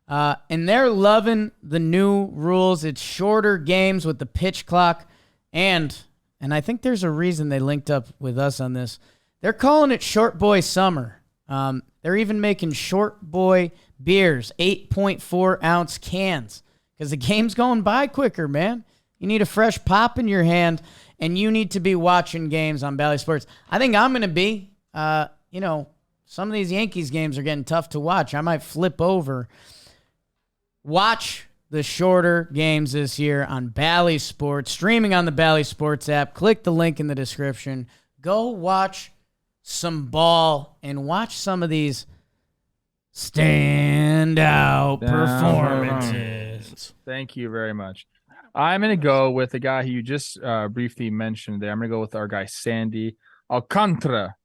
S1: And they're loving the new rules. It's shorter games with the pitch clock. And I think there's a reason they linked up with us on this. They're calling it Short Boy Summer. They're even making Short Boy beers, 8.4 ounce cans, because the game's going by quicker, man. You need a fresh pop in your hand, and you need to be watching games on Bally Sports. I think I'm going to be. Some of these Yankees games are getting tough to watch. I might flip over. Watch the shorter games this year on Bally Sports, streaming on the Bally Sports app. Click the link in the description. Go watch some ball and watch some of these standout performances.
S2: Thank you very much. I'm going to go with the guy who you just briefly mentioned there. I'm going to go with our guy, Sandy Alcantara.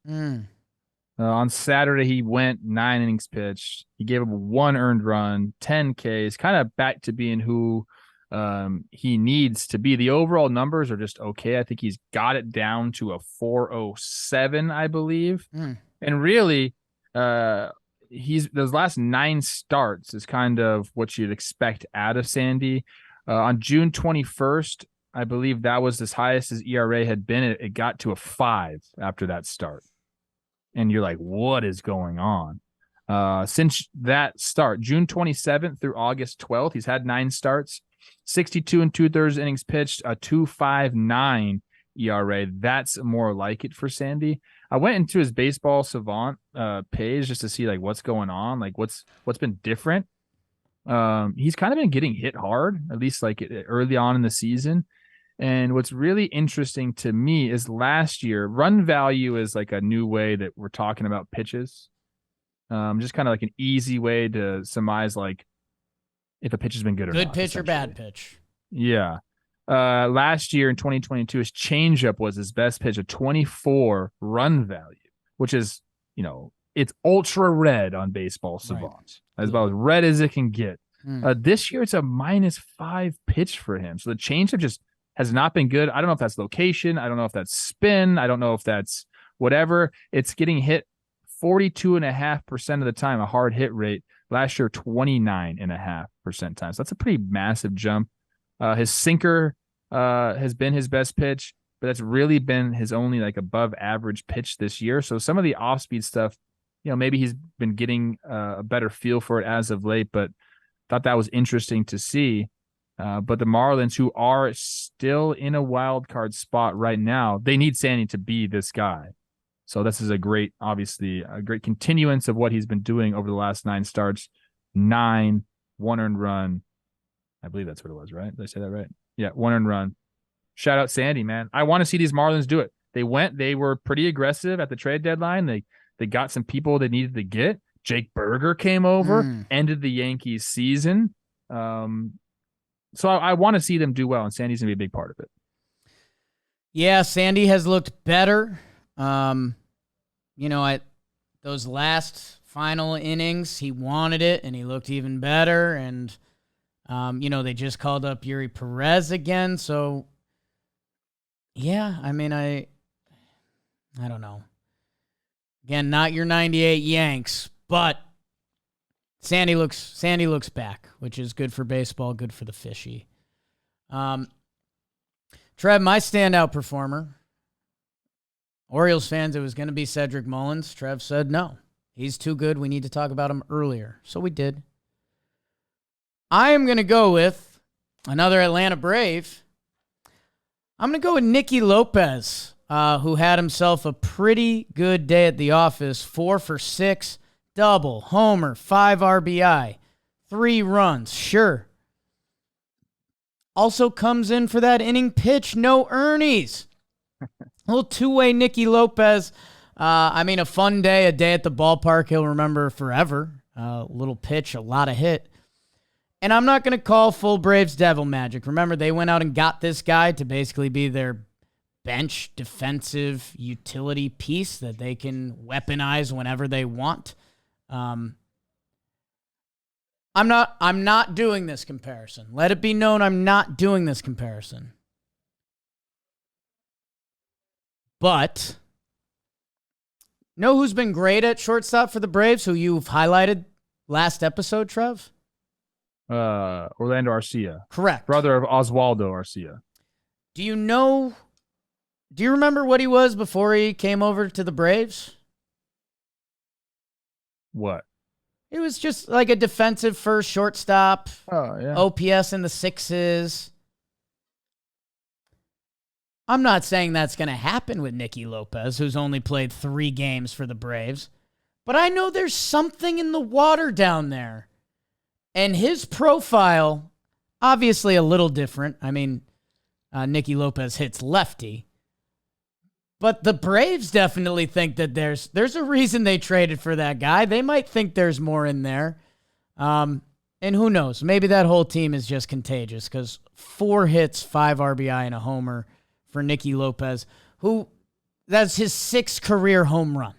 S2: On Saturday, he went 9 innings pitched. He gave up 1 earned run, 10 Ks, kind of back to being who he needs to be. The overall numbers are just okay. I think he's got it down to a 407, I believe. And really, those last 9 starts is kind of what you'd expect out of Sandy. On June 21st, I believe that was as highest as ERA had been. It got to a 5 after that start. And you're like, what is going on? Since that start, June 27th through August 12th, he's had 9 starts, 62 2/3 innings pitched, a 2.59 ERA. That's more like it for Sandy. I went into his Baseball Savant page just to see like what's going on, like what's been different. He's kind of been getting hit hard, at least like early on in the season. And what's really interesting to me is last year, run value is like a new way that we're talking about pitches. Just kind of like an easy way to surmise like if a pitch has been good or not.
S1: Good pitch or bad pitch.
S2: Yeah. Last year in 2022, his changeup was his best pitch, a 24 run value, which is, it's ultra red on Baseball Savant. Right. That's about as red as it can get. This year, it's a -5 pitch for him. So the changeup just has not been good. I don't know if that's location. I don't know if that's spin. I don't know if that's whatever. It's getting hit 42.5% of the time, a hard hit rate. Last year, 29.5% time. So that's a pretty massive jump. His sinker has been his best pitch, but that's really been his only like above average pitch this year. So some of the off-speed stuff, maybe he's been getting a better feel for it as of late, but thought that was interesting to see. But the Marlins, who are still in a wild card spot right now, they need Sandy to be this guy. So this is obviously a great continuance of what he's been doing over the last 9 starts. 9, 1 earned run. I believe that's what it was, right? Did I say that right? Yeah, 1 earned run. Shout out Sandy, man. I want to see these Marlins do it. They were pretty aggressive at the trade deadline. They got some people they needed to get. Jake Berger came over, ended the Yankees season. So I want to see them do well, and Sandy's going to be a big part of it.
S1: Yeah, Sandy has looked better. At those last final innings, he wanted it, and he looked even better. And, they just called up Yuri Perez again. So, yeah, I mean, I don't know. Again, not your 98 Yanks, but Sandy looks back, which is good for baseball, good for the fishy. Trev, my standout performer. Orioles fans, it was going to be Cedric Mullins. Trev said no. He's too good. We need to talk about him earlier. So we did. I am going to go with another Atlanta Brave. I'm going to go with Nicky Lopez, who had himself a pretty good day at the office. 4 for 6, double, homer, 5 RBI, 3 runs. Sure. Also comes in for that inning pitch, no Ernies. A little two-way Nicky Lopez. A fun day, a day at the ballpark he'll remember forever. A little pitch, a lot of hit. And I'm not going to call full Braves devil magic. Remember, they went out and got this guy to basically be their bench defensive utility piece that they can weaponize whenever they want. I'm not doing this comparison. Let it be known I'm not doing this comparison. But know who's been great at shortstop for the Braves, who you've highlighted last episode, Trev?
S2: Orlando Arcia.
S1: Correct.
S2: Brother of Oswaldo Arcia.
S1: Do you remember what he was before he came over to the Braves?
S2: What?
S1: It was just like a defensive first shortstop.
S2: Oh, yeah.
S1: OPS in the 6s. I'm not saying that's going to happen with Nicky Lopez, who's only played 3 games for the Braves. But I know there's something in the water down there. And his profile, obviously a little different. Nicky Lopez hits lefty. But the Braves definitely think that there's a reason they traded for that guy. They might think there's more in there. And who knows? Maybe that whole team is just contagious because 4 hits, 5 RBI, and a homer for Nicky Lopez, that's his 6th career home run.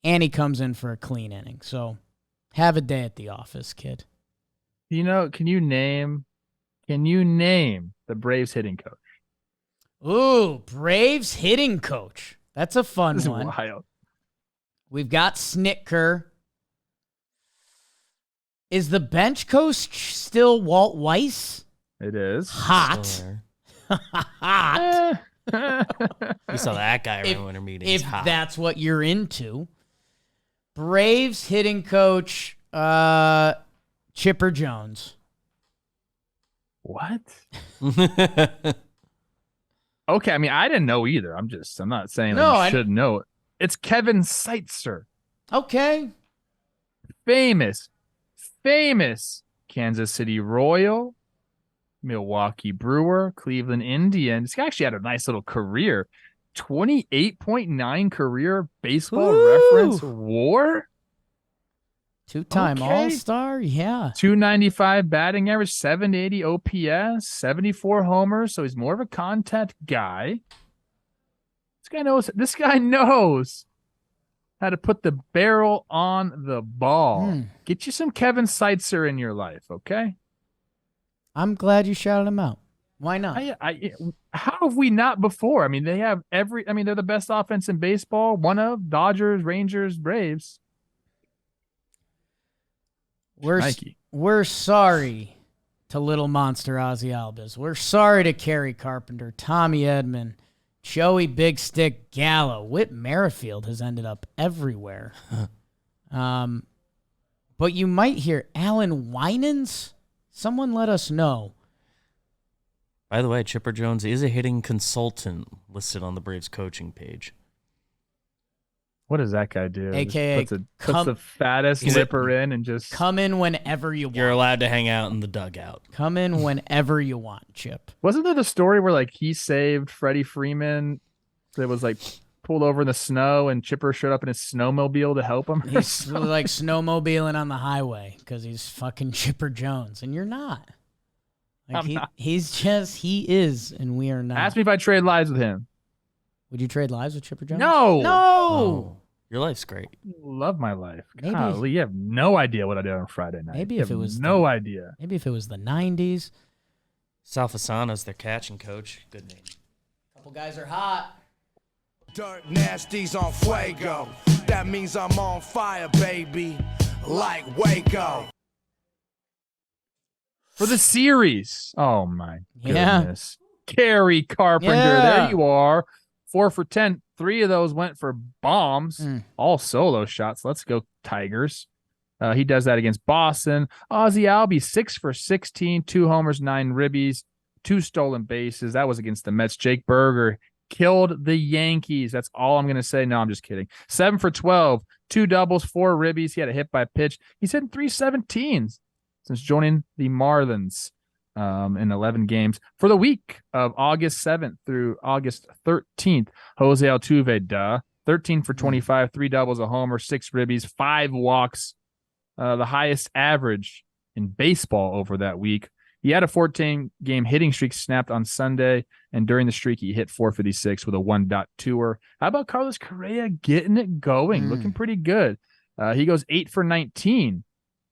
S1: And he comes in for a clean inning. So have a day at the office, kid.
S2: Can you name the Braves hitting coach?
S1: Ooh, Braves hitting coach. That's a fun
S2: This is
S1: one.
S2: wild.
S1: We've got Snitker. Is the bench coach still Walt Weiss?
S2: It is.
S1: Hot. Hot.
S3: We saw that guy around winter meetings.
S1: If that's what you're into. Braves hitting coach, Chipper Jones.
S2: What? Okay, I didn't know either. I'm not saying that you should know it. It's Kevin Seitzer.
S1: Okay.
S2: Famous Kansas City Royal, Milwaukee Brewer, Cleveland Indian. This guy actually had a nice little career. 28.9 career baseball reference WAR.
S1: 2-time All-Star, yeah.
S2: 295 batting average, 780 OPS, 74 homers. So he's more of a contact guy. This guy knows how to put the barrel on the ball. Get you some Kevin Seitzer in your life, okay?
S1: I'm glad you shouted him out. Why not?
S2: How have we not before? They have they're the best offense in baseball. One of Dodgers, Rangers, Braves.
S1: We're sorry to Little Monster Ozzy Albiz. We're sorry to Kerry Carpenter, Tommy Edman, Joey Big Stick Gallo. Whit Merrifield has ended up everywhere. But you might hear Alan Winans. Someone let us know.
S3: By the way, Chipper Jones is a hitting consultant listed on the Braves coaching page.
S2: What does that guy do?
S1: AKA
S2: puts the fattest lipper in and just
S1: come in whenever you want.
S3: You're allowed to hang out in the dugout.
S1: Come in whenever you want, Chip.
S2: Wasn't there the story where he saved Freddie Freeman that was pulled over in the snow and Chipper showed up in his snowmobile to help him?
S1: He's snowmobiling on the highway because he's fucking Chipper Jones, and you're not. He is, and we are not.
S2: Ask me if I trade lives with him.
S1: Would you trade lives with Chipper Jones?
S2: No.
S3: Oh, your life's great.
S2: Love my life.
S1: Maybe.
S2: Golly, you have no idea what I did on Friday night.
S1: Maybe if it was
S2: no idea.
S1: Maybe if it was the 90s.
S3: Sal Fasano's their catching coach. Good name.
S1: Couple guys are hot.
S4: Dirt nasties on Fuego. That means I'm on fire, baby. like Waco.
S2: For the series. Oh, my
S1: Yeah.
S2: goodness. Gary Carpenter.
S1: Yeah.
S2: There you are. 4 for 10. 3 of those went for bombs. All solo shots. Let's go, Tigers. He does that against Boston. Ozzie Albies, 6 for 16. 2 homers, 9 ribbies, 2 stolen bases. That was against the Mets. Jake Berger killed the Yankees. That's all I'm going to say. No, I'm just kidding. 7 for 12. 2 doubles, 4 ribbies. He had a hit by pitch. He's hitting 317s since joining the Marlins in 11 games. For the week of August 7th through August 13th, Jose Altuve, 13 for 25, 3 doubles, a homer, 6 ribbies, 5 walks, the highest average in baseball over that week. He had a 14-game hitting streak snapped on Sunday, and during the streak, he hit 456 with a 1.2er. How about Carlos Correa getting it going? Looking pretty good. He goes 8 for 19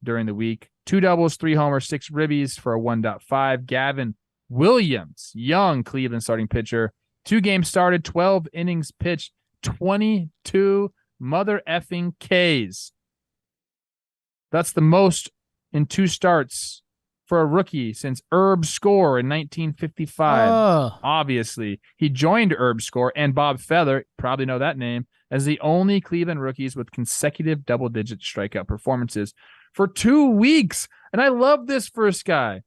S2: during the week. 2 doubles, 3 homers, 6 ribbies for a 1.5. Gavin Williams, young Cleveland starting pitcher. 2 games started, 12 innings pitched, 22 mother effing Ks. That's the most in 2 starts for a rookie since Herb Score in 1955. Obviously, he joined Herb Score and Bob Feather, probably know that name, as the only Cleveland rookies with consecutive double-digit strikeout performances for 2 weeks. And I love this first guy.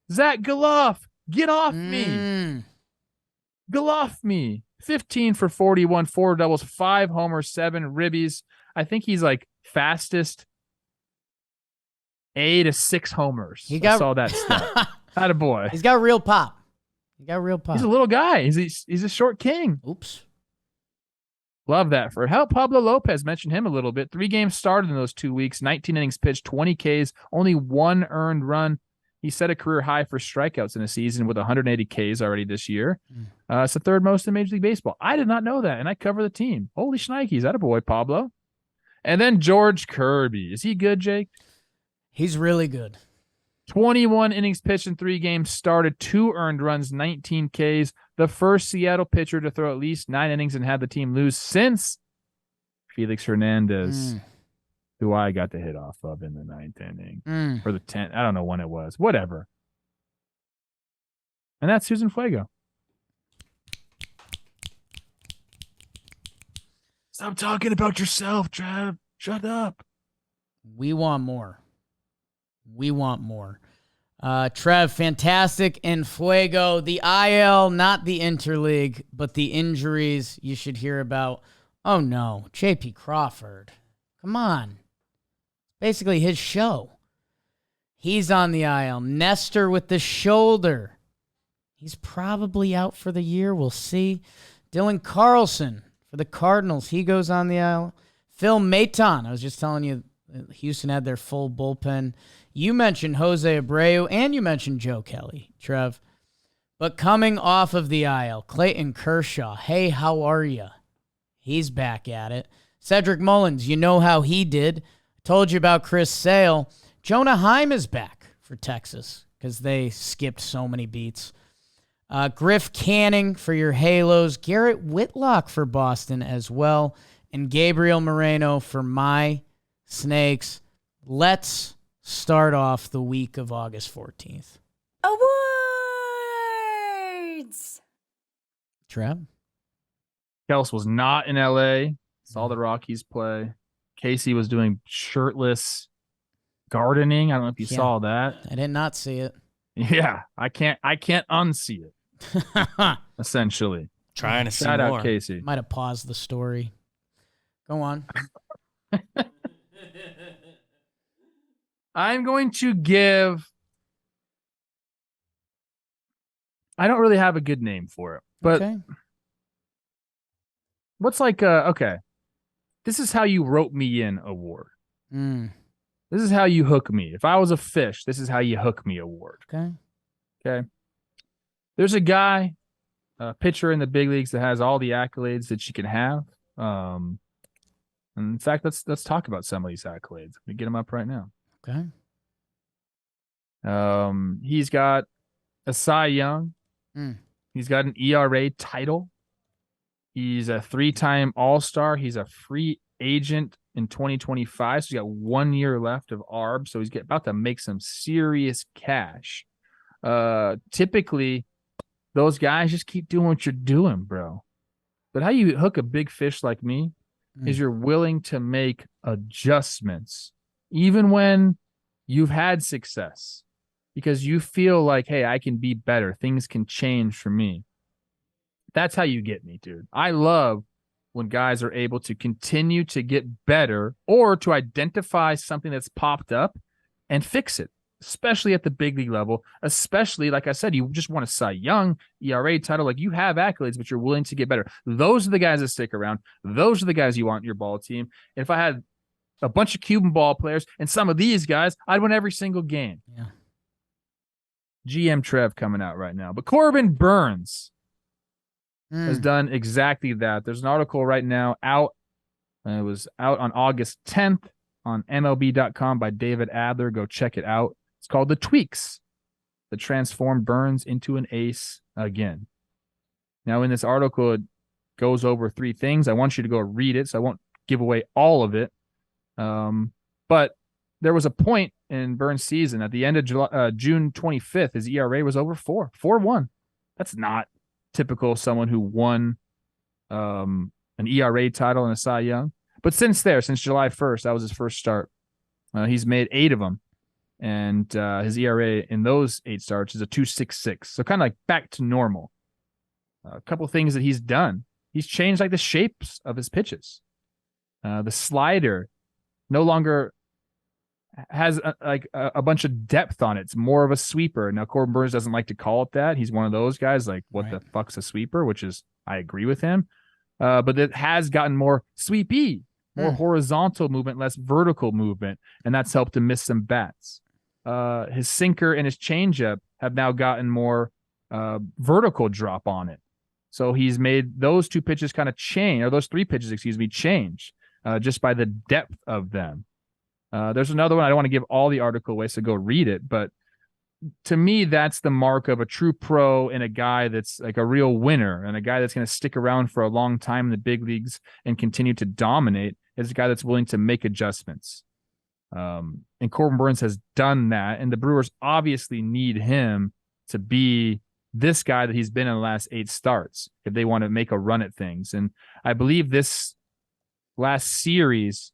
S2: Zach Geloff, get off me. Get off me. 15 for 41, 4 doubles, 5 homers, 7 ribbies. I think he's like fastest A to 6 homers. I saw that stat. Attaboy.
S1: He's got real pop. He's a
S2: little guy. He's a short king.
S1: Oops.
S2: Love that. For help, Pablo Lopez, mentioned him a little bit. 3 games started in those 2 weeks, 19 innings pitched, 20 Ks, only 1 earned run. He set a career high for strikeouts in a season with 180 Ks already this year. It's the 3rd most in Major League Baseball. I did not know that, and I cover the team. Holy shnikes. Attaboy, Pablo. And then George Kirby. Is he good, Jake?
S1: He's really good.
S2: 21 innings pitched in 3 games started, 2 earned runs, 19 Ks. The first Seattle pitcher to throw at least 9 innings and have the team lose since Felix Hernandez, who I got the hit off of in the 9th inning or the 10th. I don't know when it was. Whatever. And that's Susan Fuego. Stop talking about yourself, Trev. Shut up.
S1: We want more. Trev, fantastic, and Fuego, the IL, not the Interleague, but the injuries you should hear about. Oh, no, J.P. Crawford. Come on. Basically his show. He's on the IL. Nestor with the shoulder. He's probably out for the year. We'll see. Dylan Carlson for the Cardinals. He goes on the IL. Phil Maton. I was just telling you, Houston had their full bullpen. You mentioned Jose Abreu, and you mentioned Joe Kelly, Trev. But coming off of the IL, Clayton Kershaw. Hey, how are you? He's back at it. Cedric Mullins, you know how he did. I told you about Chris Sale. Jonah Heim is back for Texas because they skipped so many beats. Griff Canning for your Halos. Garrett Whitlock for Boston as well. And Gabriel Moreno for my Snakes. Let's start off the week of August 14th.
S5: Awards!
S1: Trev?
S2: Kels was not in LA. Saw the Rockies play. Casey was doing shirtless gardening. I don't know if you saw that.
S1: I did not see it.
S2: Yeah, I can't unsee it. Essentially.
S3: Trying to see
S2: Shout
S3: more.
S2: out Casey.
S1: Might have paused the story. Go on.
S2: I'm going to give. I don't really have a good name for it, but
S1: Okay.
S2: what's like okay. This is how you rope me in award. This is how you hook me. If I was a fish, this is how you hook me award. Okay. There's a guy, a pitcher in the big leagues that has all the accolades that you can have. And in fact, let's talk about some of these accolades. Let me get them up right now.
S1: Okay.
S2: He's got a Cy Young. He's got an ERA title. He's a 3-time All-Star. He's a free agent in 2025, so he's got 1 year left of ARB, so he's about to make some serious cash. Typically, those guys just keep doing what you're doing, bro. But how you hook a big fish like me is you're willing to make adjustments, even when you've had success, because you feel like, hey, I can be better. Things can change for me. That's how you get me, dude. I love when guys are able to continue to get better or to identify something that's popped up and fix it, especially at the big league level, especially, like I said, you just want a Cy Young, ERA title. Like, you have accolades, but you're willing to get better. Those are the guys that stick around. Those are the guys you want in your ball team. If I had a bunch of Cuban ball players and some of these guys, I'd win every single game.
S1: Yeah.
S2: GM Trev coming out right now. But Corbin Burnes has done exactly that. There's an article right now out. It was out on August 10th on MLB.com by David Adler. Go check it out. It's called The Tweaks that transformed Burnes into an ace again. Now, in this article, it goes over 3 things. I want you to go read it, so I won't give away all of it. But there was a point in Burnes' season at the end of June 25th, his ERA was over 4.1. That's not typical someone who won an ERA title and a Cy Young. But since July 1st, that was his first start. He's made 8 of them. And his ERA in those 8 starts is a 2.66. So kind of like back to normal. A couple things that he's done. He's changed like the shapes of his pitches. The slider no longer has a bunch of depth on it. It's more of a sweeper. Now, Corbin Burnes doesn't like to call it that. He's one of those guys like, what the fuck's a sweeper? Which is, I agree with him. But it has gotten more sweepy, more horizontal movement, less vertical movement. And that's helped him miss some bats. His sinker and his changeup have now gotten more vertical drop on it. So he's made those 2 pitches kind of change, or those 3 pitches, change just by the depth of them. There's another one. I don't want to give all the article away, so go read it. But to me, that's the mark of a true pro and a guy that's like a real winner and a guy that's going to stick around for a long time in the big leagues and continue to dominate, is a guy that's willing to make adjustments. And Corbin Burnes has done that, and the Brewers obviously need him to be this guy that he's been in the last 8 starts if they want to make a run at things. And I believe this last series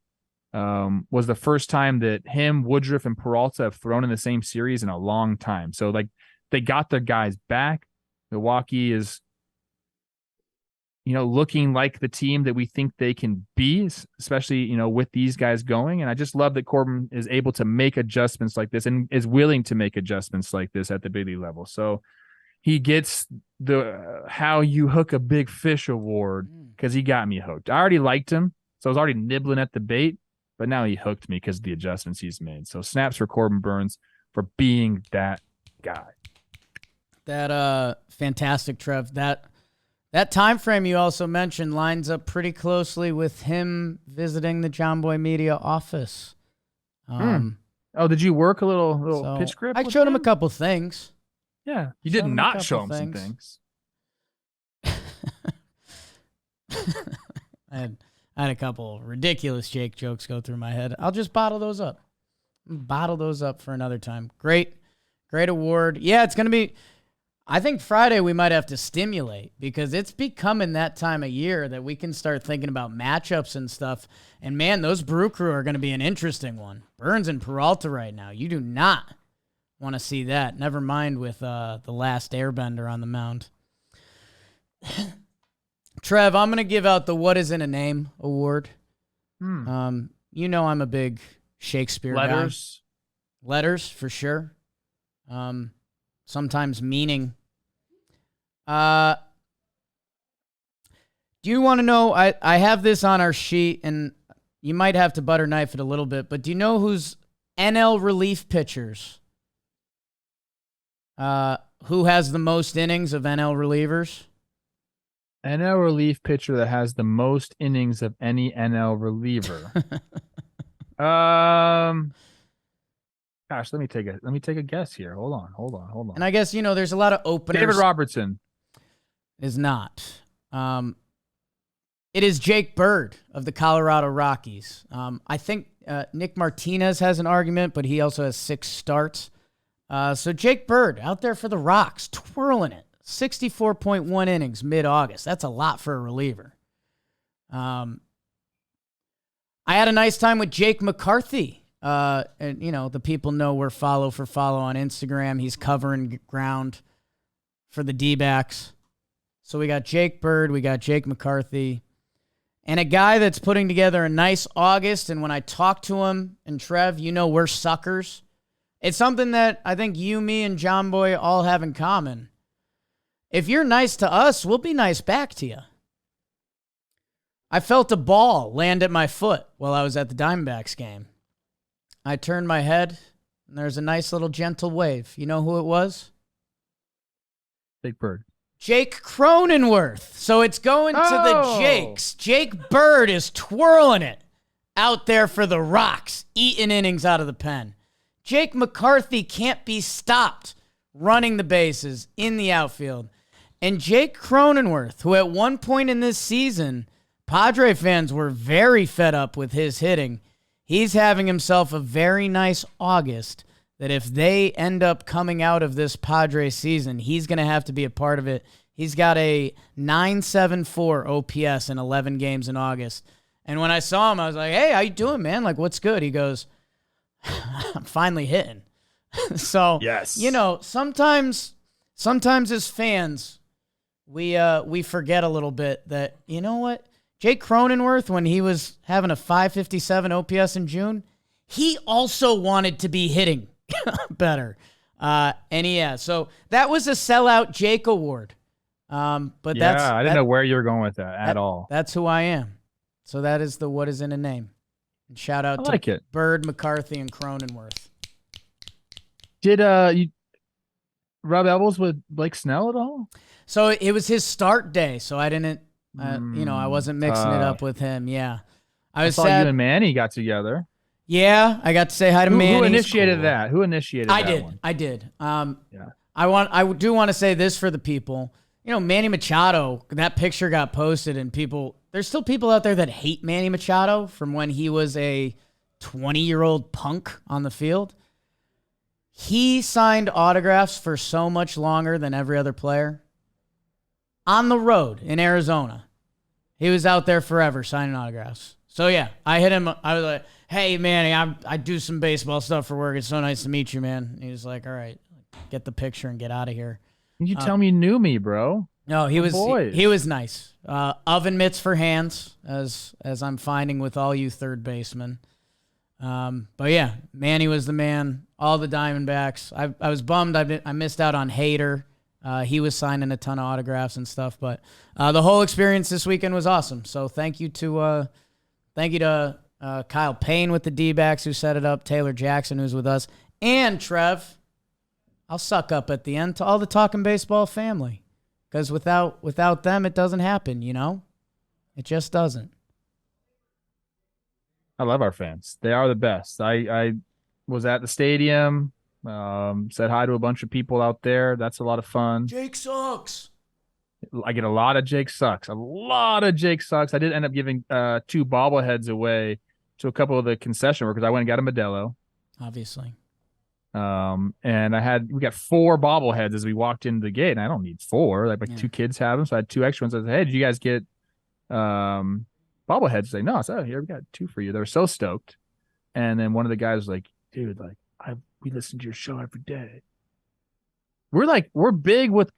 S2: was the first time that him, Woodruff, and Peralta have thrown in the same series in a long time. So, like, they got their guys back. Milwaukee is, looking like the team that we think they can be, especially, with these guys going. And I just love that Corbin is able to make adjustments like this and is willing to make adjustments like this at the big league level. So he gets the how you hook a big fish award because he got me hooked. I already liked him, so I was already nibbling at the bait. But now he hooked me because of the adjustments he's made. So snaps for Corbin Burnes for being that guy.
S1: That fantastic, Trev. That time frame you also mentioned lines up pretty closely with him visiting the John Boy Media office.
S2: Oh, did you work a little pitch grip?
S1: I showed him a couple things.
S2: Yeah, you did not show him some things.
S1: I had a couple ridiculous Jake jokes go through my head. I'll just bottle those up. For another time. Great award. Yeah, it's going to be, I think Friday we might have to stimulate because it's becoming that time of year that we can start thinking about matchups and stuff. And man, those Brew Crew are going to be an interesting one. Burnes and Peralta right now. You do not want to see that. Never mind with the last airbender on the mound. Trev, I'm going to give out the What Is in a Name award. I'm a big Shakespeare guy. Letters, for sure. Sometimes meaning. Do you want to know, I have this on our sheet, and you might have to butter knife it a little bit, but do you know who's NL relief pitchers? Who has the most innings of NL relievers?
S2: NL relief pitcher that has the most innings of any NL reliever. Gosh, let me take a guess here. Hold on.
S1: And I guess, there's a lot of openers.
S2: David Robertson
S1: is not. It is Jake Bird of the Colorado Rockies. I think Nick Martinez has an argument, but he also has 6 starts. So Jake Bird out there for the Rocks, twirling it. 64.1 innings mid-August. That's a lot for a reliever. I had a nice time with Jake McCarthy. And, the people know we're follow for follow on Instagram. He's covering ground for the DBacks. So we got Jake Bird, we got Jake McCarthy, and a guy that's putting together a nice August. And when I talk to him, and Trev, we're suckers. It's something that I think you, me, and John Boy all have in common. If you're nice to us, we'll be nice back to you. I felt a ball land at my foot while I was at the Diamondbacks game. I turned my head, and there's a nice little gentle wave. You know who it was?
S2: Big Bird.
S1: Jake Cronenworth. So it's going to the Jakes. Jake Bird is twirling it out there for the Rocks, eating innings out of the pen. Jake McCarthy can't be stopped running the bases in the outfield. And Jake Cronenworth, who at one point in this season, Padre fans were very fed up with his hitting. He's having himself a very nice August that if they end up coming out of this Padre season, he's going to have to be a part of it. He's got a 974 OPS in 11 games in August. And when I saw him, I was like, hey, how you doing, man? Like, what's good? He goes, I'm finally hitting. So,
S2: yes.
S1: Sometimes as fans, we forget a little bit that, you know what? Jake Cronenworth, when he was having a 557 OPS in June, he also wanted to be hitting better. So that was a sellout Jake award. I didn't
S2: know where you were going with that at all.
S1: That's who I am. So that is the what is in a name. And shout out to Bird, McCarthy, and Cronenworth.
S2: Did you rub elbows with Blake Snell at all?
S1: So it was his start day, so I didn't. I wasn't mixing it up with him. Yeah, I
S2: saw
S1: sad.
S2: You and Manny got together.
S1: Yeah, I got to say hi to Manny.
S2: Who initiated that? Who initiated that?
S1: I did.
S2: Yeah.
S1: I do want to say this for the people. Manny Machado. That picture got posted, and there's still people out there that hate Manny Machado from when he was a 20-year-old punk on the field. He signed autographs for so much longer than every other player. On the road in Arizona. He was out there forever signing autographs. So, yeah, I hit him. I was like, hey, Manny, I do some baseball stuff for work. It's so nice to meet you, man. And he was like, all right, get the picture and get out of here.
S2: You tell me you knew me, bro.
S1: No, he was nice. Oven mitts for hands, as I'm finding with all you third basemen. But, yeah, Manny was the man. All the Diamondbacks. I was bummed I missed out on Hader. He was signing a ton of autographs and stuff, but the whole experience this weekend was awesome. So thank you to Kyle Payne with the D-backs who set it up, Taylor Jackson who's with us, and Trev. I'll suck up at the end to all the Talkin' Baseball family, because without them it doesn't happen. It just doesn't.
S2: I love our fans. They are the best. I was at the stadium. Said hi to a bunch of people out there. That's a lot of fun.
S1: Jake sucks.
S2: I get a lot of Jake sucks. I did end up giving 2 bobbleheads away to a couple of the concession workers. I went and got a Modelo.
S1: Obviously.
S2: And we got 4 bobbleheads as we walked into the gate, and I don't need 4. Like 2 kids have them, so I had 2 extra ones. I said, hey, did you guys get bobbleheads? They say, no. I said, oh, here, we got 2 for you. They were so stoked. And then one of the guys was like, dude, we listen to your show every day. We're big with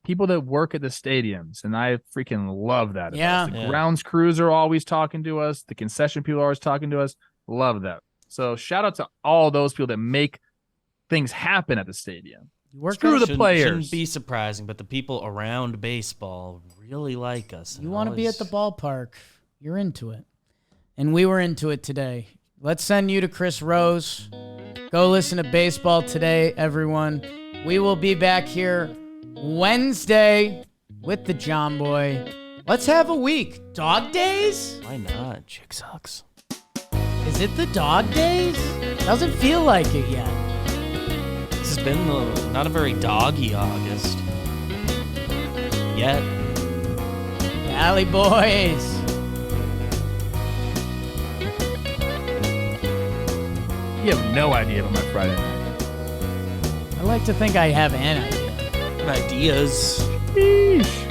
S2: people that work at the stadiums, and I freaking love that.
S1: Yeah.
S2: The grounds crews are always talking to us. The concession people are always talking to us. Love that. So shout out to all those people that make things happen at the stadium. Screw the players.
S3: Shouldn't be surprising, but the people around baseball really like us.
S1: You want to be at the ballpark. You're into it. And we were into it today. Let's send you to Chris Rose. Go listen to Baseball Today, everyone. We will be back here Wednesday with the John Boy. Let's have a week. Dog days?
S3: Why not? Chick sucks.
S1: Is it the dog days? Doesn't feel like it yet.
S3: This has been not a very doggy August. Yet.
S1: Valley Boys.
S2: You have no idea about my Friday night.
S1: I like to think I have an idea.
S3: Ideas.
S2: Sheesh.